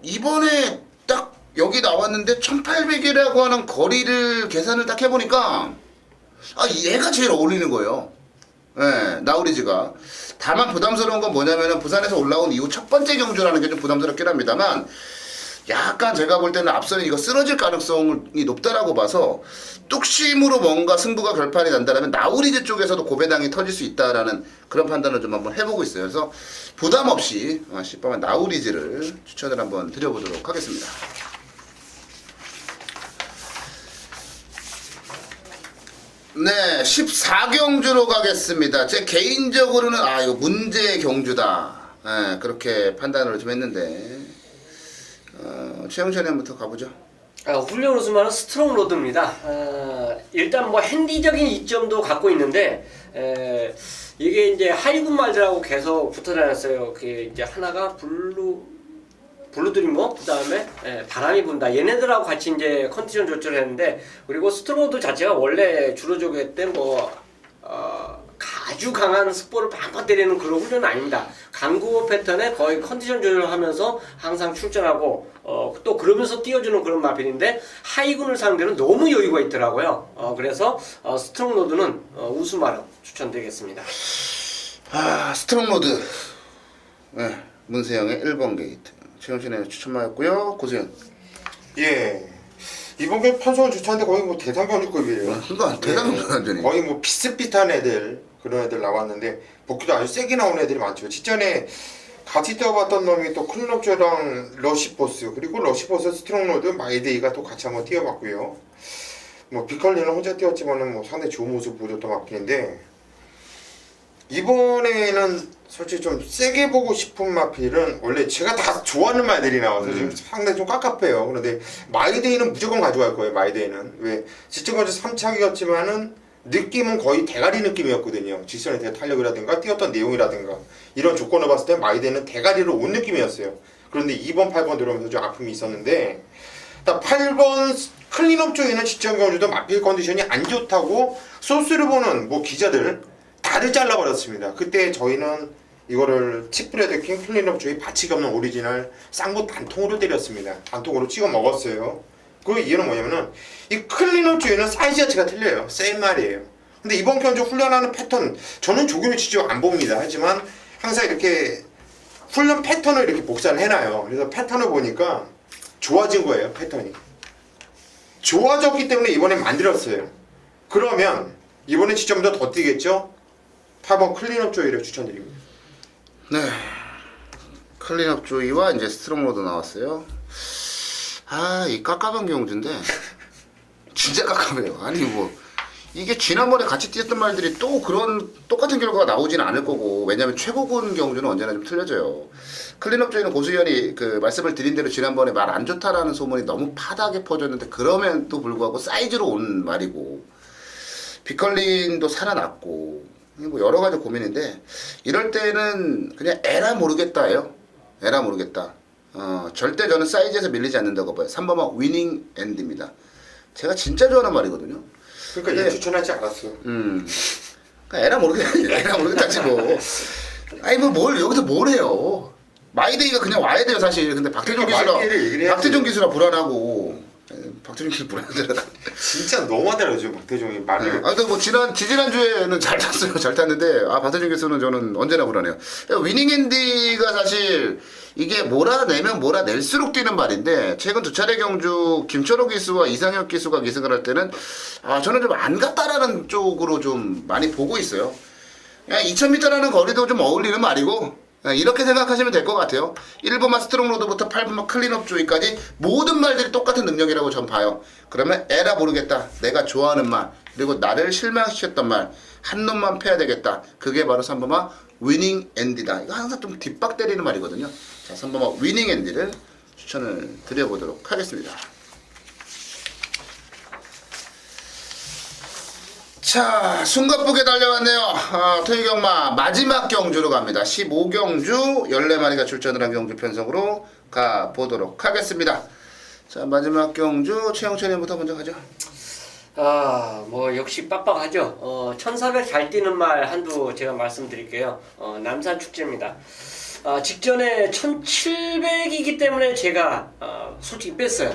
A: 이번에 딱 여기 나왔는데 1800이라고 하는 거리를 계산을 딱 해보니까 얘가 제일 어울리는 거예요. 예, 나우리즈가. 다만 부담스러운 건 뭐냐면은 부산에서 올라온 이후 첫 번째 경주라는 게 좀 부담스럽긴 합니다만 약간 제가 볼 때는 앞서는 이거 쓰러질 가능성이 높다라고 봐서 뚝심으로 뭔가 승부가 결판이 난다면 나우리즈 쪽에서도 고배당이 터질 수 있다라는 그런 판단을 좀 한번 해보고 있어요. 그래서 부담 없이 10번만 나우리즈를 추천을 한번 드려보도록 하겠습니다. 네, 14경주로 가겠습니다. 제 개인적으로는 이거 문제의 경주다. 네, 그렇게 판단을 좀 했는데 최영찬님부터 가보죠.
C: 훈련 우승만은 스트롱 로드입니다. 일단 뭐 핸디적인 이점도 갖고 있는데 이게 이제 하이군 말들하고 계속 붙어 다녔어요. 그게 이제 하나가 블루드리머, 그 다음에 바람이 분다. 얘네들하고 같이 이제 컨디션 조절을 했는데, 그리고 스트로드 자체가 원래 주로 저기 때 아주 강한 스포를 팍팍 때리는 그런 훈련은 아닙니다. 강구 패턴에 거의 컨디션 조절을 하면서 항상 출전하고 또 그러면서 띄워주는 그런 마필인데 하이군을 상대로 너무 여유가 있더라고요. 그래서 스트롱 로드는 우수마름 추천드리겠습니다.
A: 스트롱로드. 네, 문세영의 1번 게이트. 최영신의 추천마였고요. 고수현.
B: 예. 이번 게 판소원 주차인데 거의 뭐 대상경주급이에요.
A: 그러니까 대상경주 완전히.
B: 거의 뭐 비슷비슷한 애들, 그런 애들 나왔는데 복귀도 아주 세게 나온 애들이 많죠. 직전에 같이 뛰어봤던 놈이 또 클럽조랑 러시포스, 그리고 러시포스 스트롱로드 마이데이가 또 같이 한번 뛰어봤고요. 뭐 비컬리는 혼자 뛰었지만은 뭐 상당히 좋은 모습 보여줬던 마필인데, 이번에는 솔직히 좀 세게 보고 싶은 마필은 원래 제가 다 좋아하는 말들이 나와서 지금 상당히 좀 깝깝해요. 그런데 마이데이는 무조건 가져갈 거예요. 마이데이는 왜 직전까지 3착이었지만은 느낌은 거의 대가리 느낌이었거든요. 직선에 대한 탄력이라든가 뛰었던 내용이라든가 이런 조건을 봤을 때 마이데이는 대가리로 온 느낌이었어요. 그런데 2번, 8번 들어오면서 좀 아픔이 있었는데, 딱 8번 클린업 쪽에는 직전 경주도 마필 컨디션이 안 좋다고 소스를 보는 뭐 기자들 다들 잘라버렸습니다. 그때 저희는 이거를 칩브레드킹 클린업 쪽에 받치기 없는 오리지널 쌍무 단통으로 때렸습니다. 단통으로 찍어 먹었어요. 그 이유는 뭐냐면은 이 클린업 쪽에는 사이즈 자체가 틀려요. 세임 말이에요. 근데 이번 경주 훈련하는 패턴, 저는 조교를 직접 안 봅니다. 하지만 항상 이렇게 훈련 패턴을 이렇게 복사를 해놔요. 그래서 패턴을 보니까 좋아진 거예요. 패턴이 좋아졌기 때문에 이번에 만들었어요. 그러면 이번에 지점보다 더 뛰겠죠? 8번 클린업 조이를 추천드립니다.
A: 네, 클린업 조이와 이제 스트롱로드 나왔어요. 이 깝깝한 경주인데 진짜 깝깝해요. 아니 뭐 이게 지난번에 같이 뛰었던 말들이 또 그런 똑같은 결과가 나오지는 않을 거고, 왜냐면 최고군 경주는 언제나 좀 틀려져요. 클린업 조이는 고수현이 그 말씀을 드린 대로 지난번에 말 안 좋다라는 소문이 너무 파다하게 퍼졌는데, 그럼에도 불구하고 사이즈로 온 말이고, 비컬린도 살아났고, 뭐 여러 가지 고민인데, 이럴 때는 그냥 에라 모르겠다예요. 에라 모르겠다. 절대 저는 사이즈에서 밀리지 않는다고 봐요. 3번은 위닝 엔드입니다. 제가 진짜 좋아하는 말이거든요.
B: 그러니까 얘 추천하지 않았어.
A: 그러니까 에라 모르겠다. 에라 모르겠다지 뭐. 아니 뭐 뭘 여기서 뭘 해요. 마이데이가 그냥 와야 돼요 사실. 근데 박태종 기수라 불안하고. 박태종 기수 불안하더라.
B: 진짜 너무하더라고요 지금 박태종이 말을.
A: 근데 뭐 지난주에는 잘 탔어요. 잘 탔는데 박태종 기수는 저는 언제나 불안해요. 위닝 엔디가 사실 이게 몰아내면 몰아낼수록 뛰는 말인데, 최근 두 차례 경주 김철호 기수와 이상혁 기수가 기승을 할 때는 저는 좀 안 갔다라는 쪽으로 좀 많이 보고 있어요. 그냥 2000m라는 거리도 좀 어울리는 말이고, 이렇게 생각하시면 될 것 같아요. 1번만 스트롱로드부터 8번만 클린업 조이까지 모든 말들이 똑같은 능력이라고 전 봐요. 그러면 에라 모르겠다, 내가 좋아하는 말, 그리고 나를 실망시켰던 말 한 놈만 패야 되겠다, 그게 바로 3번만 위닝 앤디다. 이거 항상 좀 뒷박 때리는 말이거든요. 자, 3번 위닝 앤디를 추천을 드려보도록 하겠습니다. 자, 숨가쁘게 달려왔네요. 토요경마 마지막 경주로 갑니다. 15경주 14마리가 출전을 한 경주 편성으로 가보도록 하겠습니다. 자, 마지막 경주 최영철님부터 먼저 가죠.
C: 뭐 역시 빡빡하죠. 1400 잘 뛰는 말 한두 제가 말씀드릴게요. 남산 축제입니다. 직전에 1700이기 때문에 제가 솔직히 뺐어요.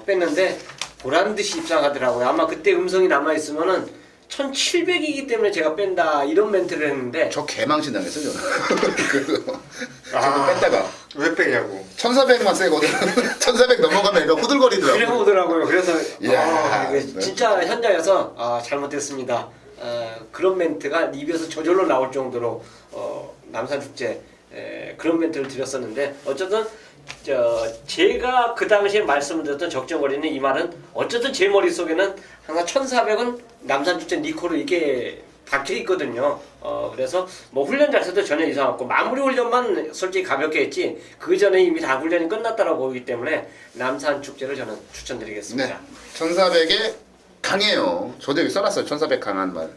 C: 뺐는데 보란듯이 입상하더라고요. 아마 그때 음성이 남아있으면은 1700이기 때문에 제가 뺀다 이런 멘트를 했는데
A: 저 개망신 당했어요, 저는. 그래서 저도 뺐다가
B: 왜 빼냐고.
A: 1400만 세거든. 1400 넘어가면 애가 후들거리더라고요.
C: 그래 오더라고요. 그래서
A: 이야,
C: 이거
A: 네.
C: 진짜 현장에서 잘못됐습니다. 그런 멘트가 입에서 저절로 나올 정도로 남산축제 그런 멘트를 드렸었는데 어쨌든 제가 그 당시에 말씀을 드렸던 적정거리는 이 말은 어쨌든 제 머릿속에는 항상 1400은 남산축제 니코로 이게 박혀 있거든요. 그래서 뭐 훈련 자체도 전혀 이상 없고 마무리 훈련만 솔직히 가볍게 했지 그 전에 이미 다 훈련이 끝났다라고 보기 때문에 남산축제를 저는 추천드리겠습니다.
A: 네. 1400에 강해요. 저도 여기 써놨어요. 1400 강한 말.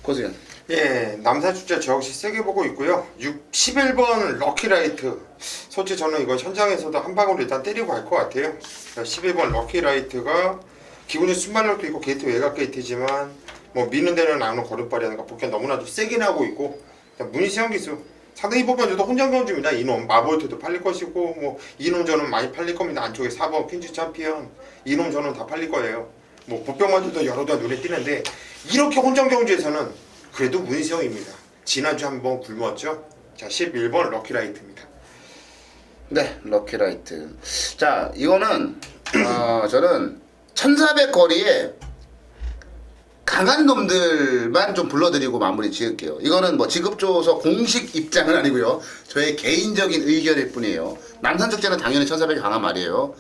A: 고수현.
B: 예, 남산축제 저 역시 세게 보고 있고요. 11번 럭키라이트. 솔직히 저는 이거 현장에서도 한 방울 일단 때리고 갈 것 같아요. 11번 럭키라이트가 기본이 순발력도 있고 게이트 외곽 게이트지만 뭐 미는 데는 나오는 걸음발이라든가 복귀 너무나도 세게 나고 있고 문희시형 기수 상당히 뽑아줘도 혼전 경주입니다. 이놈 마볼트도 팔릴 것이고 뭐 이놈 저는 많이 팔릴 겁니다. 안쪽에 4번 퀸즈 챔피언 이놈 저는 다 팔릴 거예요. 뭐 보병마저도 여러 대 눈에 띄는데 이렇게 혼전 경주에서는 그래도 문희시형입니다. 지난주 한번 굶었죠. 자 11번 럭키라이트입니다.
A: 네, 럭키라이트. 자, 이거는 저는 1400 거리에 강한 놈들만 좀 불러드리고 마무리 지을게요. 이거는 뭐 지급조서 공식 입장은 아니고요. 저의 개인적인 의견일 뿐이에요. 남산축제는 당연히 1400이 강한 말이에요.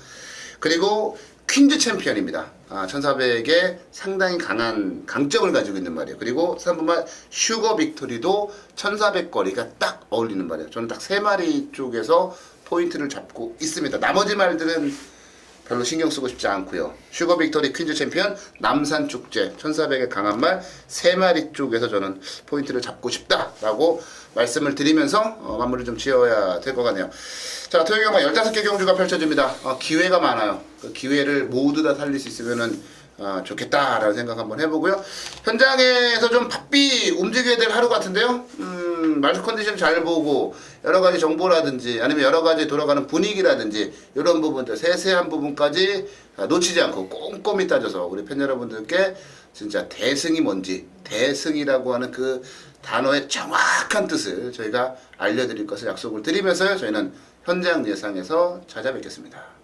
A: 그리고 퀸즈 챔피언입니다. 1400에 상당히 강한 강점을 가지고 있는 말이에요. 그리고 3번말 슈거 빅토리도 1400 거리가 딱 어울리는 말이에요. 저는 딱 3마리 쪽에서 포인트를 잡고 있습니다. 나머지 말들은 별로 신경 쓰고 싶지 않고요. 슈거 빅토리 퀸즈 챔피언 남산 축제 1400의 강한 말 3마리 쪽에서 저는 포인트를 잡고 싶다라고 말씀을 드리면서 마무리 좀 지어야 될 것 같네요. 자, 토요경마 15개 경주가 펼쳐집니다. 기회가 많아요. 그 기회를 모두 다 살릴 수 있으면은 좋겠다라는 생각 한번 해보고요. 현장에서 좀 바삐 움직여야 될 하루 같은데요. 말수 컨디션 잘 보고 여러 가지 정보라든지 아니면 여러 가지 돌아가는 분위기라든지 이런 부분들 세세한 부분까지 놓치지 않고 꼼꼼히 따져서 우리 팬 여러분들께 진짜 대승이 뭔지 대승이라고 하는 그 단어의 정확한 뜻을 저희가 알려드릴 것을 약속을 드리면서요. 저희는 현장 예상에서 찾아뵙겠습니다.